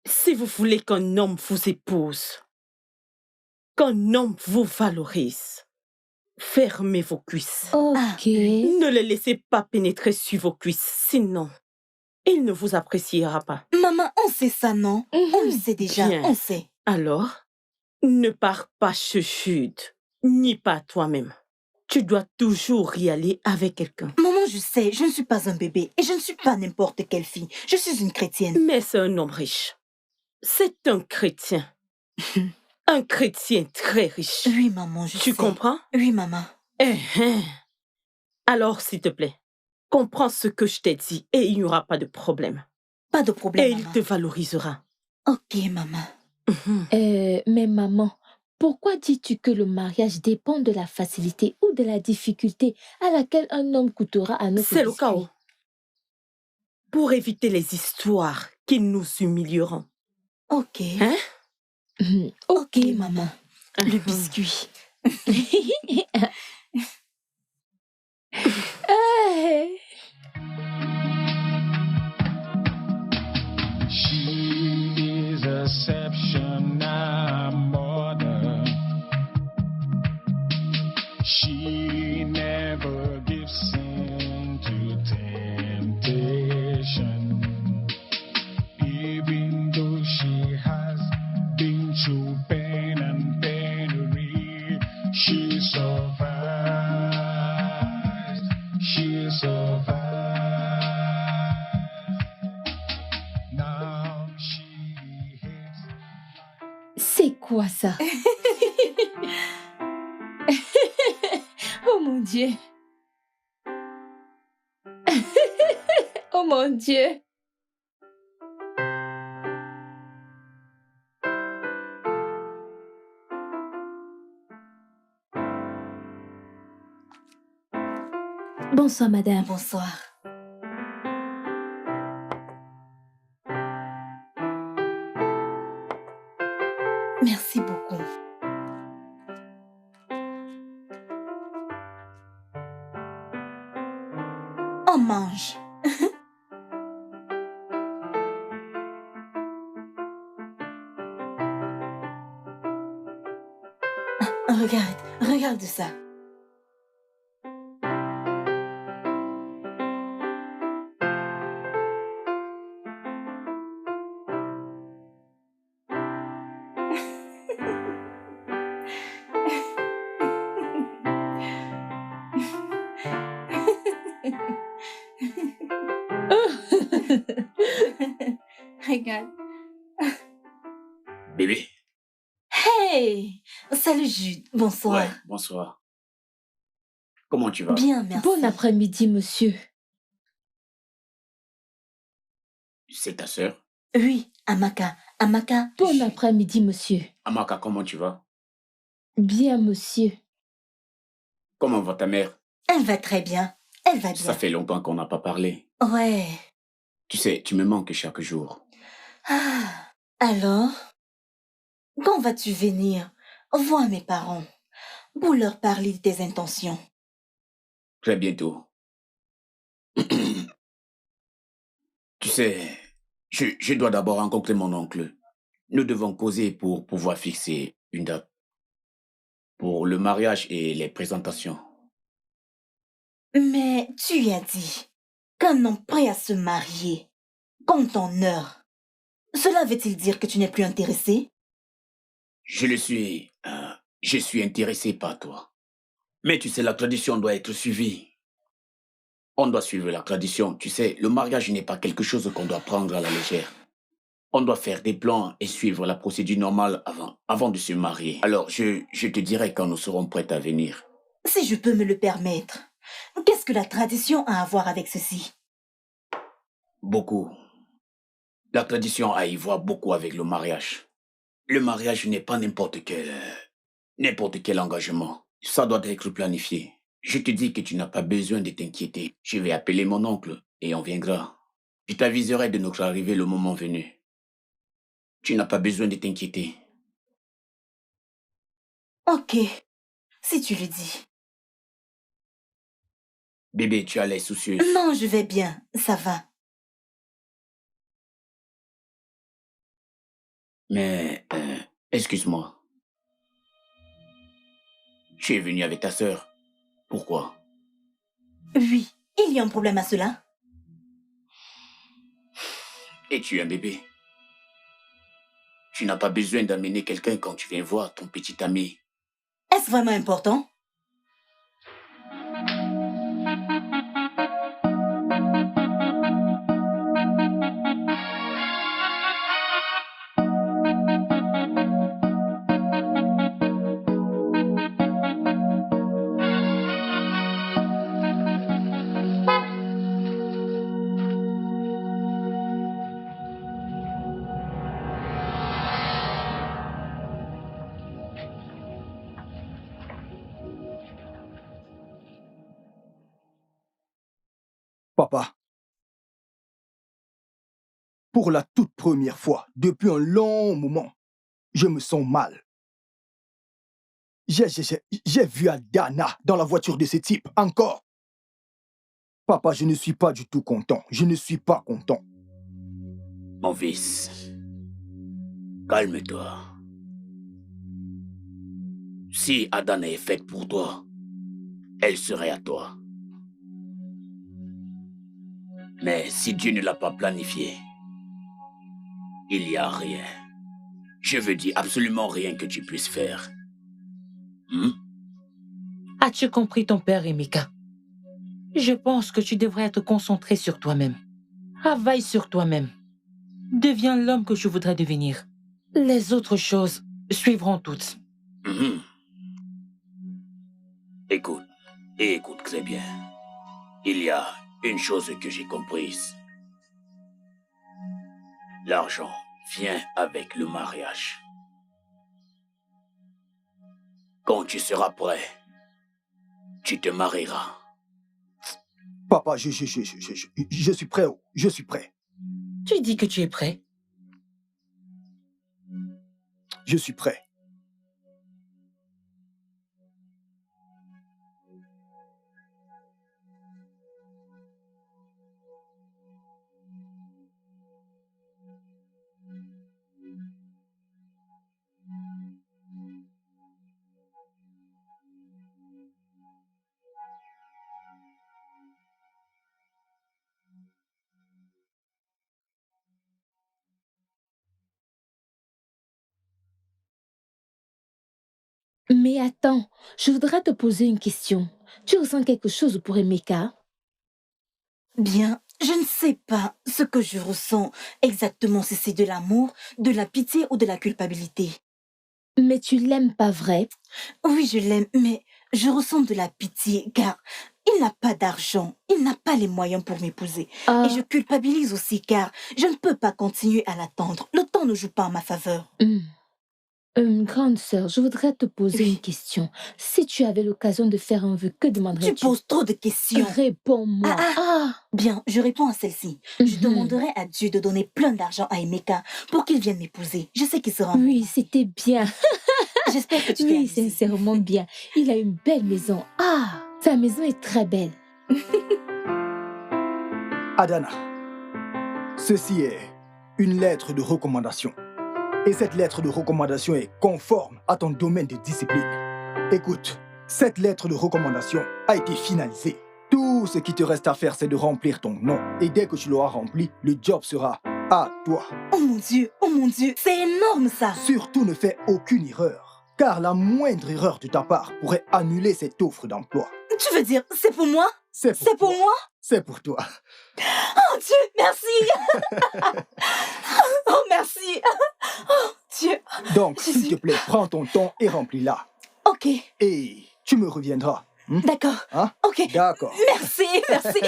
Si vous voulez qu'un homme vous épouse, qu'un homme vous valorise, fermez vos cuisses. Ok. Ne le laissez pas pénétrer sur vos cuisses, sinon, il ne vous appréciera pas. Maman, on sait ça, non? On le sait déjà, Bien. on sait. Alors, ne pars pas chez Jude, ni pas toi-même. Tu dois toujours y aller avec quelqu'un. Maman, je sais, je ne suis pas un bébé et je ne suis pas n'importe quelle fille. Je suis une chrétienne. Mais c'est un homme riche. C'est un chrétien. Un chrétien très riche. Oui, maman, je sais. Tu comprends? Oui, maman. Alors, s'il te plaît, comprends ce que je t'ai dit et il n'y aura pas de problème. Pas de problème, Et il maman. te valorisera. Ok, maman. Mais maman, pourquoi dis-tu que le mariage dépend de la facilité ou de la difficulté à laquelle un homme coûtera à notre C'est le biscuit? chaos. Pour éviter les histoires qui nous humilieront. Ok. Hein? Ok, maman. Le biscuit. Hey. She is exceptional mother. She never gives in to temptation. Even though she has been through pain and penury, she survives. She survives. Now she hates. C'est quoi ça? Oh mon Dieu. Oh mon Dieu. Bonsoir, madame. Bonsoir. Merci beaucoup. On mange. Regarde ça. Regarde. Bébé? Hey! Salut Jude. Bonsoir. Ouais, bonsoir. Comment tu vas? Bien, merci. Bon après-midi, monsieur. C'est ta sœur? Oui, Amaka. Amaka. Bon après-midi, monsieur. Amaka, comment tu vas? Bien, monsieur. Comment va ta mère? Elle va très bien. Elle va bien. Ça fait longtemps qu'on n'a pas parlé. Ouais. Tu sais, tu me manques chaque jour. Ah, alors? Quand vas-tu venir voir mes parents pour leur parler de tes intentions? Très bientôt. Tu sais, je dois d'abord rencontrer mon oncle. Nous devons causer pour pouvoir fixer une date pour le mariage et les présentations. Mais tu y as dit qu'un homme prêt à se marier compte en heure. Cela veut-il dire que tu n'es plus intéressé? Je suis intéressé par toi. Mais tu sais, la tradition doit être suivie. On doit suivre la tradition. Tu sais, le mariage n'est pas quelque chose qu'on doit prendre à la légère. On doit faire des plans et suivre la procédure normale avant de se marier. Alors, je te dirai quand nous serons prêts à venir. Si je peux me le permettre, qu'est-ce que la tradition a à voir avec ceci? Beaucoup. La tradition a à y voir beaucoup avec le mariage. Le mariage n'est pas n'importe quel engagement. Ça doit être planifié. Je te dis que tu n'as pas besoin de t'inquiéter. Je vais appeler mon oncle et on viendra. Je t'aviserai de notre arrivée le moment venu. Tu n'as pas besoin de t'inquiéter. Ok, si tu le dis. Bébé, tu as l'air soucieuse. Non, je vais bien, ça va. Mais, excuse-moi. Tu es venu avec ta sœur. Pourquoi? Oui, il y a un problème à cela. Et tu es un bébé. Tu n'as pas besoin d'amener quelqu'un quand tu viens voir ton petit ami. Est-ce vraiment important? Papa, pour la toute première fois, depuis un long moment, je me sens mal. J'ai vu Adana dans la voiture de ce type, encore. Papa, je ne suis pas du tout content. Je ne suis pas content. Mon fils, calme-toi. Si Adana est faite pour toi, elle serait à toi. Mais si Dieu ne l'a pas planifié, il n'y a rien. Je veux dire absolument rien que tu puisses faire. As-tu compris ton père, Emeka? Je pense que tu devrais être concentré sur toi-même. Travaille sur toi-même. Deviens l'homme que je voudrais devenir. Les autres choses suivront toutes. Écoute, et écoute très bien. Il y a une chose que j'ai comprise. L'argent vient avec le mariage. Quand tu seras prêt, tu te marieras. Papa, je suis prêt. Je suis prêt. Tu dis que tu es prêt? Je suis prêt. Mais attends, je voudrais te poser une question. Tu ressens quelque chose pour Emeka? Bien, je ne sais pas ce que je ressens exactement, si c'est de l'amour, de la pitié ou de la culpabilité. Mais tu l'aimes pas vrai? Oui, je l'aime, mais je ressens de la pitié car il n'a pas d'argent, il n'a pas les moyens pour m'épouser. Ah, Et je culpabilise aussi car je ne peux pas continuer à l'attendre. Le temps ne joue pas en ma faveur. grande sœur, je voudrais te poser une question. Si tu avais l'occasion de faire un vœu, que Tu demanderais-tu? poses trop de questions. Réponds-moi. Bien, je réponds à celle-ci. Je Mhm. demanderai à Dieu de donner plein d'argent à Emeka pour qu'il vienne m'épouser. Je sais qu'il sera... Oui, c'était bien. J'espère que tu t'es Oui, amusée. sincèrement bien. Il a une belle maison. Ah, sa maison est très belle. Adana, ceci est une lettre de recommandation. Et cette lettre de recommandation est conforme à ton domaine de discipline. Écoute, cette lettre de recommandation a été finalisée. Tout ce qui te reste à faire, c'est de remplir ton nom. Et dès que tu l'auras rempli, le job sera à toi. Oh mon Dieu, c'est énorme ça. Surtout ne fais aucune erreur, car la moindre erreur de ta part pourrait annuler cette offre d'emploi. Tu veux dire, c'est pour moi? C'est C'est pour toi. moi? C'est pour toi. Oh Dieu, merci. Oh merci. Oh Dieu. Donc, Jésus. s'il te plaît, prends ton temps et remplis-la. Ok, Et tu me reviendras. d'accord. Hein? Ok, D'accord. merci, merci.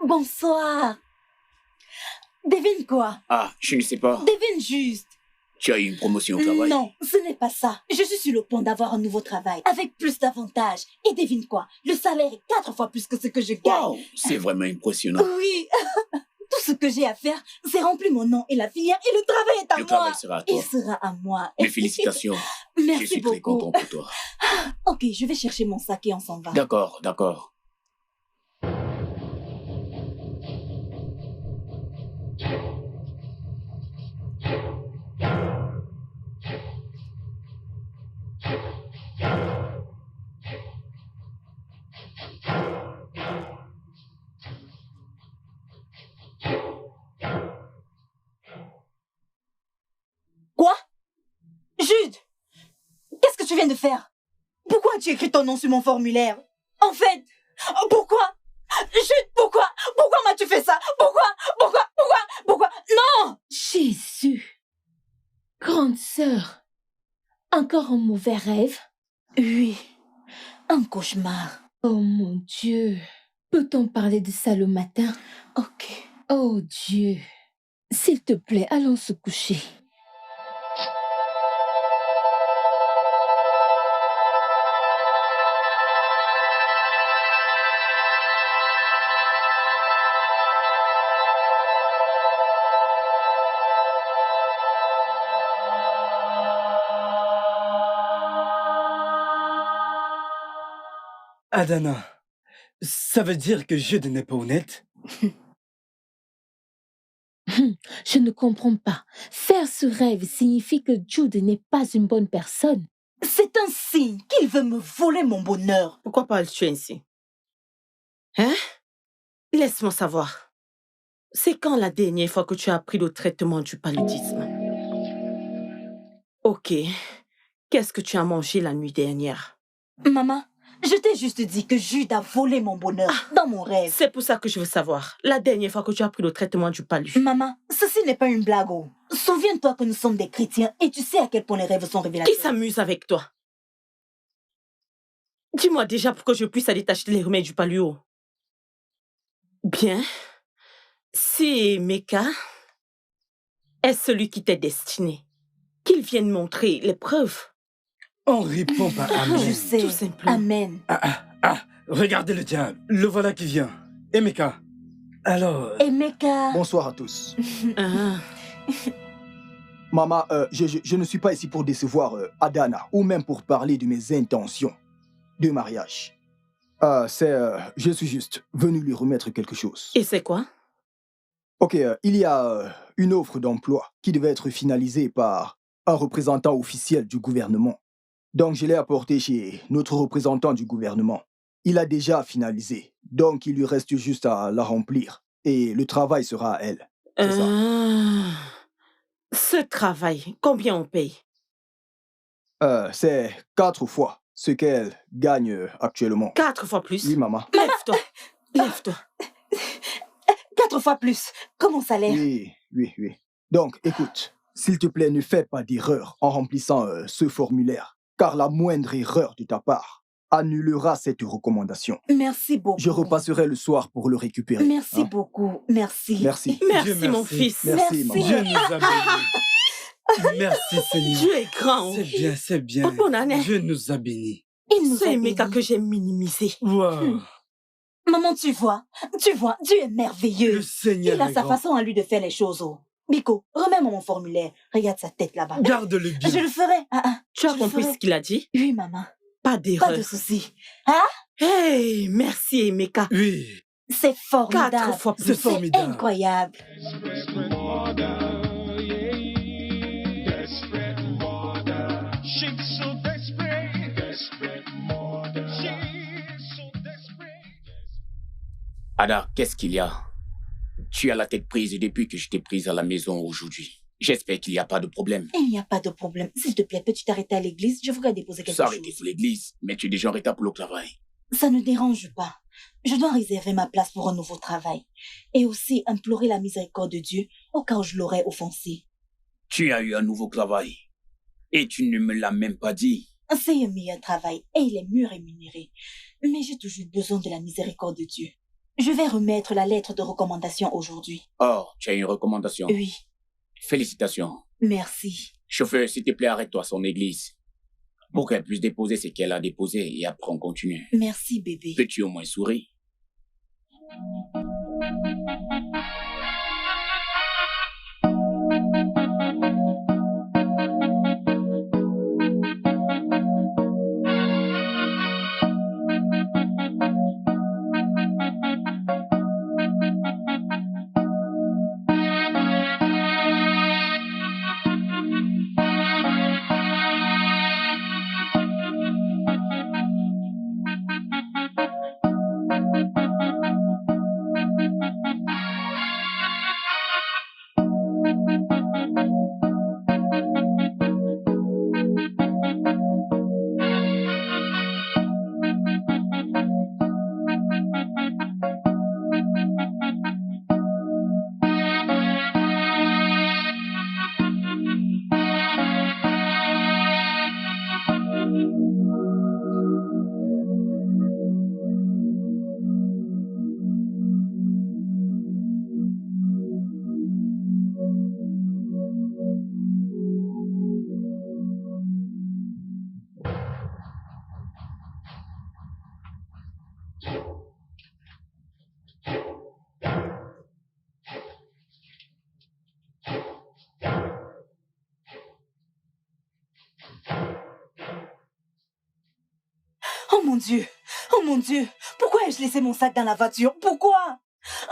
Bonsoir. Devine quoi? Ah, je ne sais pas. Devine juste. Tu as eu une promotion au travail? Non, ce n'est pas ça. Je suis sur le point d'avoir un nouveau travail, avec plus d'avantages. Et devine quoi? Le salaire est 4 fois plus que ce que je gagne. Wow, c'est vraiment impressionnant. Oui. Tout ce que j'ai à faire, c'est remplir mon nom et la filière, et le travail est à Le moi. travail sera à toi. Il sera à moi. Mes félicitations. Merci Je suis beaucoup. très content pour toi. Ok, je vais chercher mon sac et on s'en va. D'accord, d'accord. Quoi? Jude! Qu'est-ce que tu viens de faire? Pourquoi as-tu écrit ton nom sur mon formulaire? En fait, pourquoi? Jude, pourquoi? Pourquoi m'as-tu fait ça? Pourquoi? Non! Jésus! Grande sœur, encore un mauvais rêve? Oui, un cauchemar. Oh mon Dieu! Peut-on parler de ça le matin? Ok. Oh Dieu! S'il te plaît, allons se coucher. Adana, ça veut dire que Jude n'est pas honnête? Je ne comprends pas. Faire ce rêve signifie que Jude n'est pas une bonne personne. C'est un signe qu'il veut me voler mon bonheur. Pourquoi parles-tu ainsi? Hein? Laisse-moi savoir. C'est quand la dernière fois que tu as appris le traitement du paludisme? Ok. Qu'est-ce que tu as mangé la nuit dernière? Maman, je t'ai juste dit que Jude a volé mon bonheur dans mon rêve. C'est pour ça que je veux savoir. La dernière fois que tu as pris le traitement du palu. Maman, ceci n'est pas une blague. Oh. Souviens-toi que nous sommes des chrétiens et tu sais à quel point les rêves sont révélateurs. Qui s'amuse avec toi? Dis-moi déjà pour que je puisse aller t'acheter les remèdes du paluo. Bien. Si Meka est celui qui t'est destiné, qu'il vienne montrer les preuves. On répond pas Amen. Je sais. Tout simplement. Amen. Regardez le diable. Le voilà qui vient. Emeka. Alors, Et Meka... Bonsoir à tous. Ah. Maman, je ne suis pas ici pour décevoir Adana ou même pour parler de mes intentions de mariage. Je suis juste venu lui remettre quelque chose. Et c'est quoi? Ok, il y a une offre d'emploi qui devait être finalisée par un représentant officiel du gouvernement. Donc, je l'ai apportée chez notre représentant du gouvernement. Il a déjà finalisé, donc il lui reste juste à la remplir. Et le travail sera à elle. C'est ça. Ce travail, combien on paye? C'est 4 fois ce qu'elle gagne actuellement. 4 fois plus? Oui, maman. Lève-toi. Lève-toi. 4 fois plus que mon salaire. Oui. Donc, écoute, s'il te plaît, ne fais pas d'erreur en remplissant ce formulaire, car la moindre erreur de ta part annulera cette recommandation. Merci beaucoup. Je repasserai le soir pour le récupérer. Merci hein. beaucoup. Merci. Merci. Merci, Dieu mon merci. fils. Merci, maman. Dieu nous a bénis. Merci Seigneur. Dieu est grand. C'est bien. Bonne année. Dieu nous a bénis. Il nous a C'est Meka bénis. que j'ai minimisé. Wow. Maman, tu vois, Dieu est merveilleux. Le Seigneur Il a est sa grand. façon à lui de faire les choses. Oh. Biko, remets-moi mon formulaire. Regarde sa tête là-bas. Garde-le bien. Je le ferai. Tu as Je compris ferai. ce qu'il a dit? Oui, maman. Pas Pas d'erreur. de souci. Hey, merci Emeka. Oui, C'est formidable. 4 fois c'est plus. formidable. Incroyable. Desperate mother, yeah. Desperate mother. She's so desperate. Desperate mother. She's so desperate. Ada, qu'est-ce qu'il y a? Tu as la tête prise depuis que je t'ai prise à la maison aujourd'hui. J'espère qu'il n'y a pas de problème. Il n'y a pas de problème. S'il te plaît, peux-tu t'arrêter à l'église? Je voudrais déposer quelque S'arrêter chose. pour l'église, mais tu es déjà en retard pour le travail. Ça ne dérange pas. Je dois réserver ma place pour un nouveau travail. Et aussi implorer la miséricorde de Dieu au cas où je l'aurais offensé. Tu as eu un nouveau travail. Et tu ne me l'as même pas dit. C'est un meilleur travail et il est mieux rémunéré. Mais j'ai toujours besoin de la miséricorde de Dieu. Je vais remettre la lettre de recommandation aujourd'hui. Oh, tu as une recommandation. Oui, Félicitations. merci. Chauffeur, s'il te plaît, arrête-toi à son église. Pour qu'elle puisse déposer ce qu'elle a déposé et après on continue. Merci, bébé. Peux-tu au moins sourire? Oh mon Dieu, pourquoi ai-je laissé mon sac dans la voiture? Pourquoi?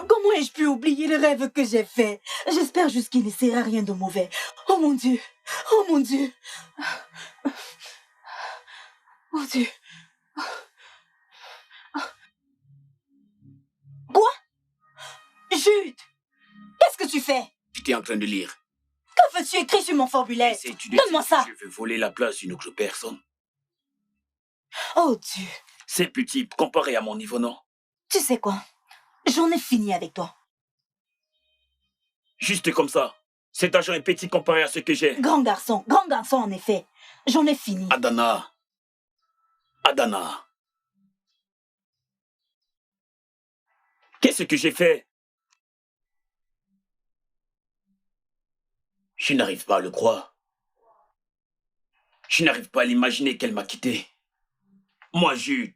Comment ai-je pu oublier le rêve que j'ai fait? J'espère juste qu'il ne sera rien de mauvais. Oh mon Dieu, oh mon Dieu. Oh Dieu. Quoi? Jude, qu'est-ce que tu fais? J'étais en train de lire. Que veux-tu écrire sur mon formulaire? Sais-tu Donne-moi ça. Je veux voler la place d'une autre personne. Oh Dieu. C'est petit comparé à mon niveau, non? Tu sais quoi? J'en ai fini avec toi. Juste comme ça. Cet argent est petit comparé à ce que j'ai. Grand garçon en effet. J'en ai fini. Adana. Qu'est-ce que j'ai fait? Je n'arrive pas à le croire. Je n'arrive pas à l'imaginer qu'elle m'a quitté. Moi, Jude.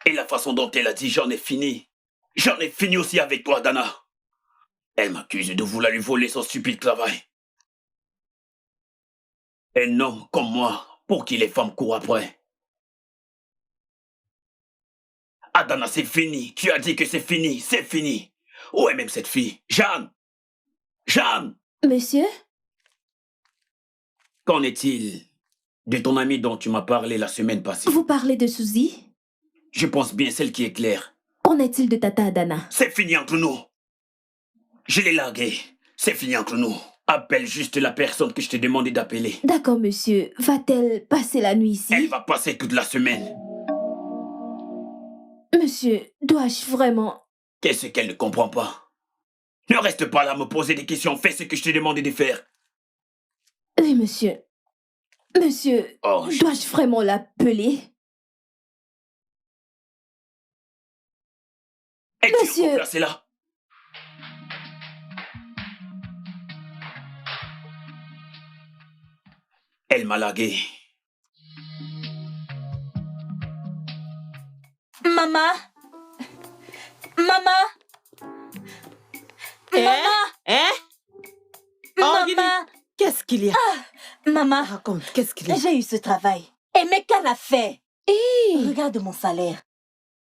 Et la façon dont elle a dit j'en ai fini. J'en ai fini aussi avec toi, Dana. Elle m'accuse de vouloir lui voler son stupide travail. Un homme comme moi, pour qui les femmes courent après. Adana, c'est fini. Tu as dit que c'est fini. C'est fini. Où est même cette fille? Jeanne! Monsieur? Qu'en est-il de ton amie dont tu m'as parlé la semaine passée? Vous parlez de Suzy? Je pense bien celle qui est claire. Qu'en est-il de Tata Adana? C'est fini entre nous. Je l'ai larguée. C'est fini entre nous. Appelle juste la personne que je t'ai demandé d'appeler. D'accord, monsieur. Va-t-elle passer la nuit ici? Elle va passer toute la semaine. Monsieur, dois-je vraiment... Qu'est-ce qu'elle ne comprend pas? Ne reste pas là à me poser des questions. Fais ce que je t'ai demandé de faire. Oui, monsieur. Monsieur, Oh, dois-je vraiment l'appeler? Es-tu Monsieur. encore placé là? Elle m'a largué. Maman. Oh, Guinée, qu'est-ce qu'il y a? Maman, Raconte, qu'est-ce qu'il y a? j'ai eu ce travail. Et Meka l'a fait. Regarde mon salaire.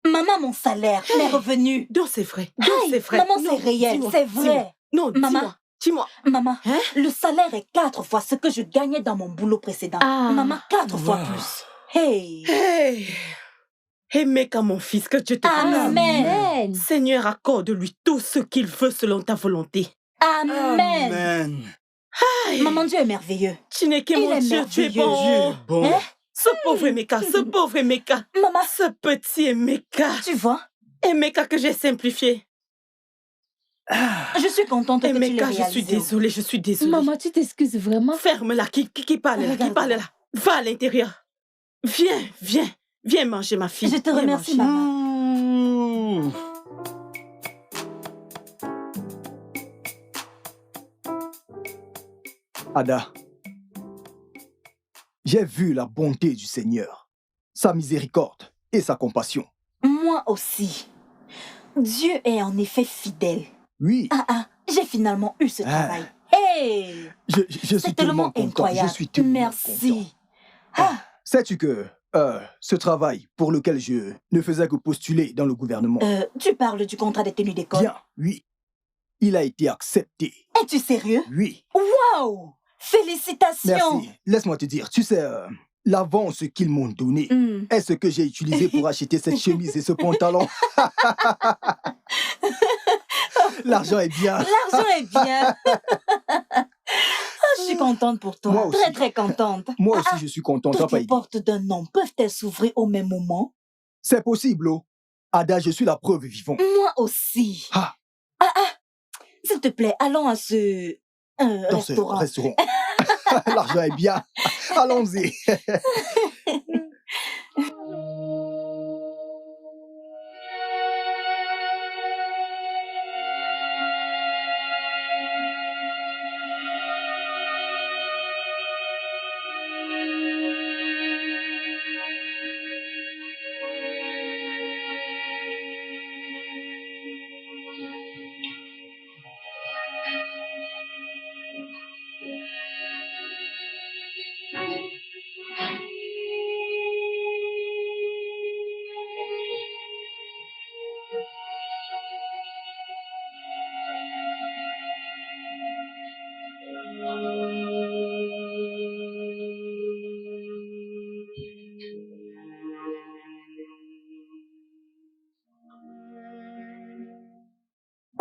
Maman, mon salaire, mes revenus. Non, c'est vrai. Non, Aïe, c'est vrai. maman, Non, c'est réel, dis-moi, c'est dis-moi. vrai. Non, Maman. dis-moi. Maman, Hein? le salaire est 4 fois ce que je gagnais dans mon boulot précédent. Ah. Maman, 4 fois Wow. plus. Hey. Hey! Et Meka, mon fils, que Dieu te Amen. Amen. Seigneur, accorde-lui tout ce qu'il veut selon ta volonté. Amen. Amen. Aïe, Maman, Dieu est merveilleux. tu n'es que Il mon est Dieu, tu es merveilleux. bon. Dieu est bon. Hein? Ce pauvre Emeka, ce pauvre Emeka. Maman, Ce petit Emeka. tu vois, Emeka que j'ai simplifié. je suis contente que tu l'aies Emeka, réalisé. je suis désolée, je suis désolée. Maman, tu t'excuses vraiment? Ferme-la, qui parle là, qui Regarde. parle là. Va à l'intérieur. Viens manger ma fille. Je te Viens remercie, manger. maman. Ada, j'ai vu la bonté du Seigneur, sa miséricorde et sa compassion. Moi aussi. Dieu est en effet fidèle. Oui, J'ai finalement eu ce travail. Hey! je C'est suis tellement content. incroyable. Je suis tellement Merci. content. Sais-tu que ce travail pour lequel je ne faisais que postuler dans le gouvernement, Tu parles du contrat des tenues d'école? bien, oui, il a été accepté. Es-tu sérieux? Oui, Waouh! Félicitations! merci. Laisse-moi te dire, tu sais, l'avance qu'ils m'ont donnée est ce que j'ai utilisé pour acheter cette chemise et ce pantalon. L'argent est bien. L'argent est bien. Je suis contente pour toi. Moi aussi. Très, très contente. Moi aussi, je suis content. Toutes les portes d'un homme peuvent-elles s'ouvrir au même moment? C'est possible, oh. Ada, je suis la preuve vivante. Moi aussi. S'il te plaît, allons à ce Dans restaurant. ce restaurant. L'argent est bien. Allons-y.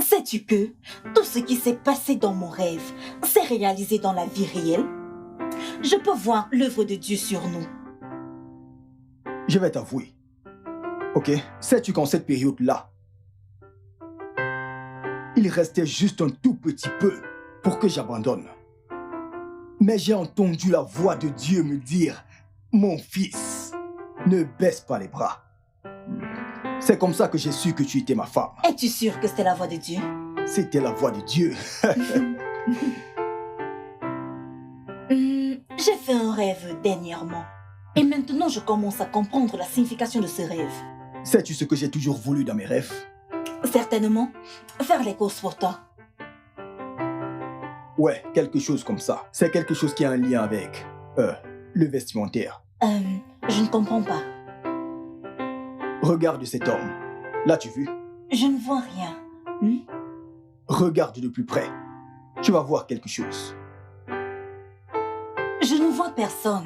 Sais-tu que tout ce qui s'est passé dans mon rêve s'est réalisé dans la vie réelle? Je peux voir l'œuvre de Dieu sur nous. Je vais t'avouer. Ok? Sais-tu qu'en cette période-là, il restait juste un tout petit peu pour que j'abandonne. Mais j'ai entendu la voix de Dieu me dire, mon fils, ne baisse pas les bras. C'est comme ça que j'ai su que tu étais ma femme. Es-tu sûr que c'était la voix de Dieu? C'était la voix de Dieu. J'ai fait un rêve dernièrement. Et maintenant, je commence à comprendre la signification de ce rêve. Sais-tu ce que j'ai toujours voulu dans mes rêves? Certainement, faire les courses pour toi. Ouais, quelque chose comme ça. C'est quelque chose qui a un lien avec le vestimentaire. Je ne comprends pas. Regarde cet homme. L'as-tu vu? Je ne vois rien. Regarde de plus près. Tu vas voir quelque chose. Je ne vois personne.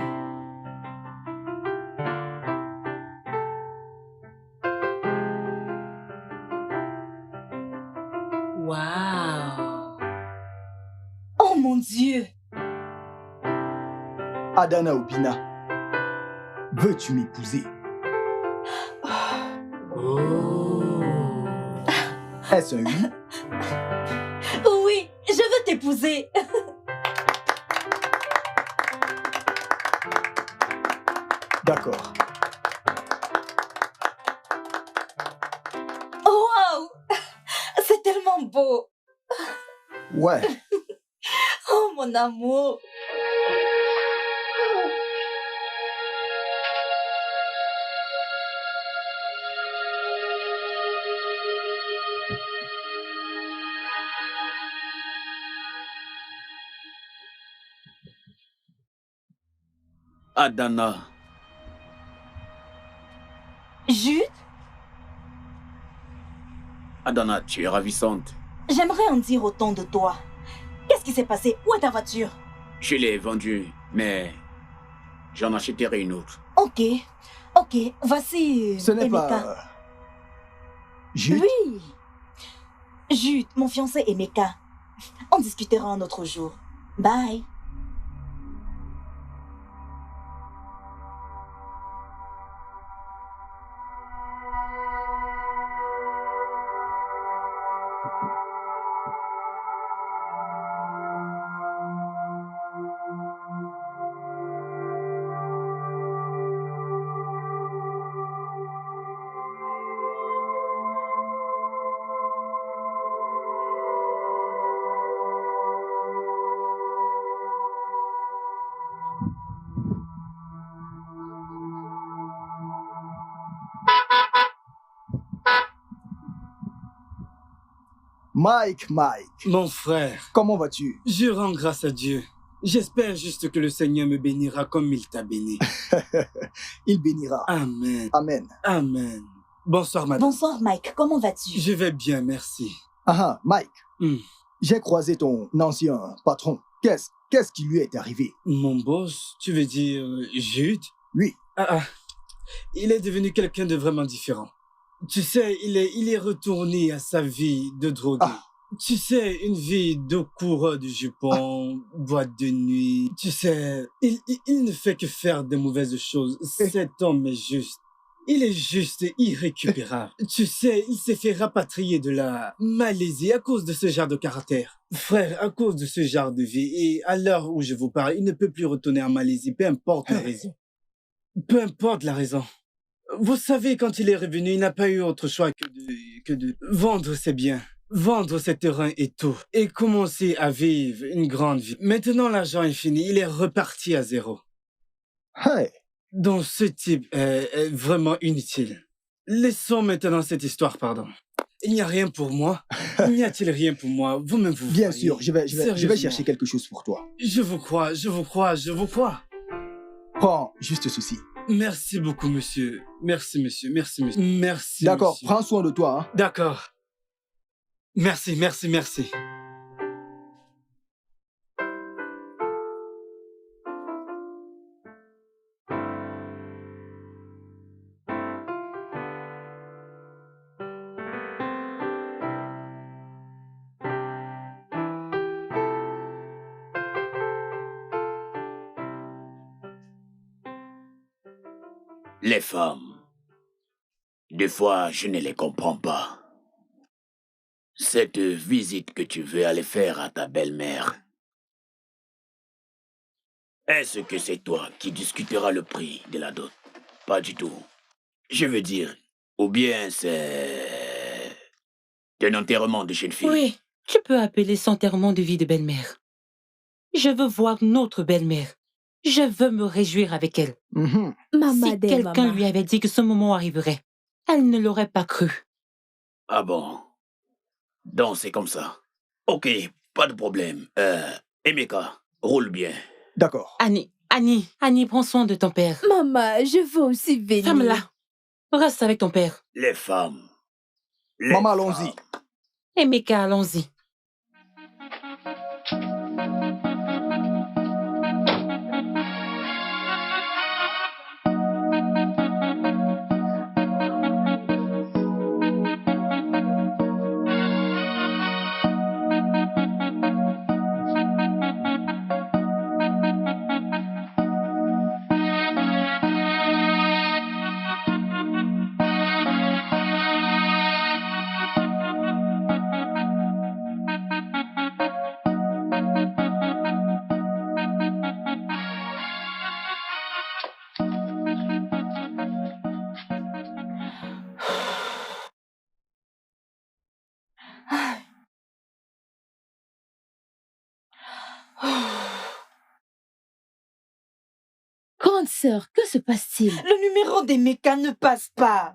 Waouh! Oh mon Dieu! Adana Obina, veux-tu m'épouser? Est-ce un oui? Oui, je veux t'épouser. D'accord. Waouh! C'est tellement beau. Ouais. Oh mon amour. Adana, Jude, Adana, tu es ravissante. j'aimerais en dire autant de toi. Qu'est-ce qui s'est passé? Où est ta voiture? Je l'ai vendue, mais j'en achèterai une autre. Ok, voici Ce n'est Emeka. pas... Jude? Oui. Jude, mon fiancé Emeka. On discutera un autre jour. Bye. Mike, Mon frère, comment vas-tu? je rends grâce à Dieu. J'espère juste que le Seigneur me bénira comme il t'a béni. Il bénira. Amen. Amen. Amen. Bonsoir, madame. Bonsoir, Mike. Comment vas-tu? Je vais bien, merci. Ah, Mike, Hmm. j'ai croisé ton ancien patron. Qu'est-ce qui lui est arrivé? Mon boss, tu veux dire Jude? Oui. Il est devenu quelqu'un de vraiment différent. Tu sais, il est retourné à sa vie de drogué. Tu sais, une vie de coureur de jupons, boîte de nuit. Tu sais, il ne fait que faire de mauvaises choses. Cet homme est juste. Il est juste irrécupérable. Tu sais, il s'est fait rapatrier de la Malaisie à cause de ce genre de caractère. Frère, à cause de ce genre de vie. Et à l'heure où je vous parle, il ne peut plus retourner en Malaisie, peu importe la raison. Peu importe la raison. Vous savez, quand il est revenu, il n'a pas eu autre choix que de vendre ses biens, vendre ses terrains et tout, et commencer à vivre une grande vie. Maintenant, l'argent est fini, il est reparti à zéro. Hey. Donc, ce type est vraiment inutile. Laissons maintenant cette histoire, pardon. Il n'y a rien pour moi. N'y a-t-il rien pour moi? Vous-même, vous Bien voyez. sûr, je vais Sérieusement. chercher quelque chose pour toi. Je vous crois, je vous crois, je vous crois. Prends juste ceci. Merci beaucoup, monsieur. Merci, monsieur. Merci, monsieur. Merci, D'accord, monsieur. prends soin de toi. Hein. D'accord. Merci, merci, merci. Les femmes, des fois, je ne les comprends pas. Cette visite que tu veux aller faire à ta belle-mère, est-ce que c'est toi qui discuteras le prix de la dot? Pas du tout. Je veux dire, ou bien c'est un enterrement de jeune fille. Oui, tu peux appeler ça enterrement de vie de belle-mère. Je veux voir notre belle-mère. Je veux me réjouir avec elle. Mhm. Si quelqu'un lui avait dit que ce moment arriverait, elle ne l'aurait pas cru. Ah bon? Donc c'est comme ça. Ok, pas de problème. Emeka, roule bien. D'accord. Annie, prends soin de ton père. Maman, je veux aussi venir. Ferme-la. Reste avec ton père. Les femmes. Maman, allons-y. Emeka, allons-y. Grande sœur, que se passe-t-il? Le numéro d'Emeka ne passe pas.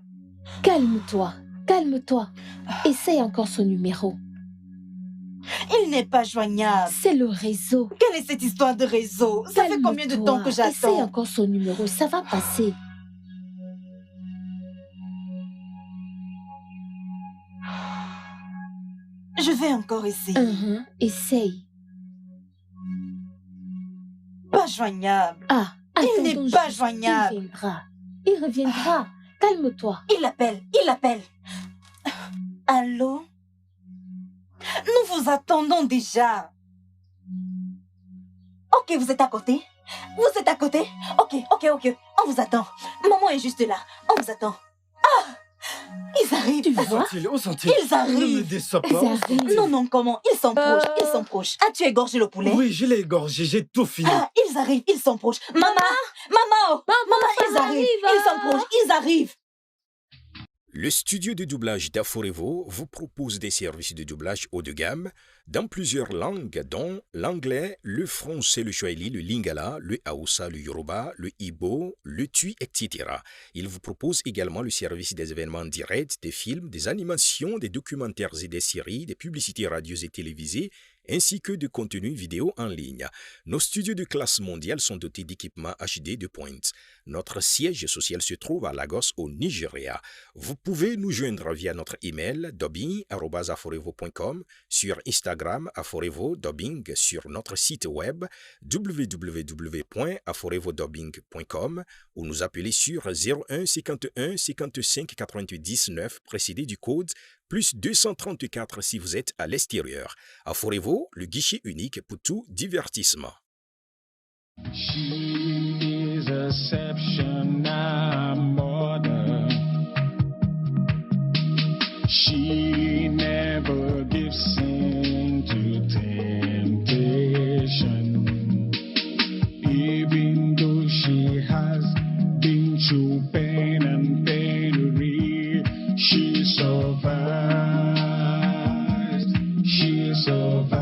Calme-toi, calme-toi. Essaye encore son numéro. Il n'est pas joignable. C'est le réseau. Quelle est cette histoire de réseau? Ça fait combien de temps que Essaye j'attends? encore son numéro, ça va passer. Je vais encore essayer. Essaye. Pas joignable. Ah, Il n'est attendons pas juste. joignable. Il reviendra. Calme-toi. Il appelle. Allô? Nous vous attendons déjà. Ok, vous êtes à côté? Vous êtes à côté? Ok. On vous attend. Maman est juste là. On vous attend. Ah! Ils arrivent. Où sont-ils? Ils arrivent. Ne me déçois pas. Ils Où arrivent. sont-ils? Non, comment? Ils sont proches. As-tu égorgé le poulet? Oui, je l'ai égorgé, j'ai tout fini. Ah, ils arrivent, ils sont proches. Maman, ils ça arrivent. arrive, Ils sont proches, ils arrivent. Le studio de doublage d'Aforevo vous propose des services de doublage haut de gamme dans plusieurs langues, dont l'anglais, le français, le swahili, le lingala, le haoussa, le yoruba, le igbo, le tui, etc. Il vous propose également le service des événements directs, des films, des animations, des documentaires et des séries, des publicités radios et télévisées, ainsi que de contenus vidéo en ligne. Nos studios de classe mondiale sont dotés d'équipements HD de pointe. Notre siège social se trouve à Lagos, au Nigeria. Vous pouvez nous joindre via notre email dubbing@aforevo.com, sur Instagram Aforevo Dubbing, sur notre site web www.aforevodubbing.com ou nous appeler sur 01 51 55 88 19 précédé du code plus 234 si vous êtes à l'extérieur. Aforevo, le guichet unique pour tout divertissement. She is exceptional mother. She never gives in to temptation. Even though she has been through pain and penury, she survives. She survives.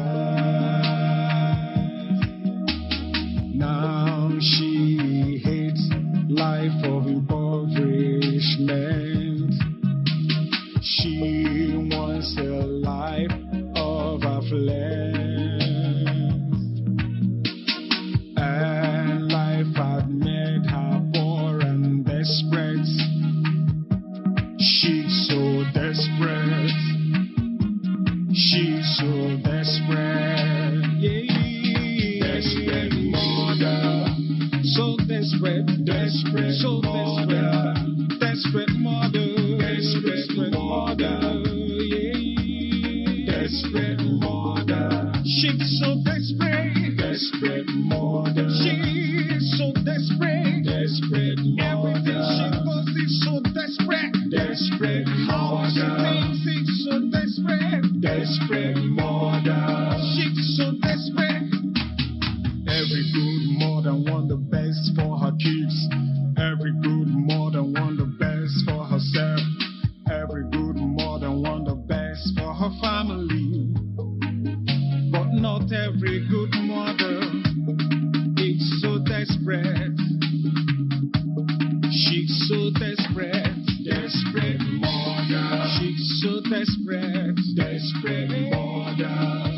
Now she hates life of impoverishment. She wants a life of affluence. And life had made her poor and desperate. She's so desperate. She's so desperate. Yeah. Desperate mother. So desperate, desperate, so desperate. Desperate mother. Desperate mother. Yeah. Desperate mother. She's so desperate. Desperate mother. She's so desperate. Desperate mother. Everything she does is so desperate. Desperate mother. She thinks it's so desperate. Desperate mother. She's so desperate. Every good mother want the best for her kids. Every good mother want the best for herself. Every good mother want the best for her family. But not every good mother is so desperate. She's so desperate. Desperate mother. She's so desperate. Desperate mother.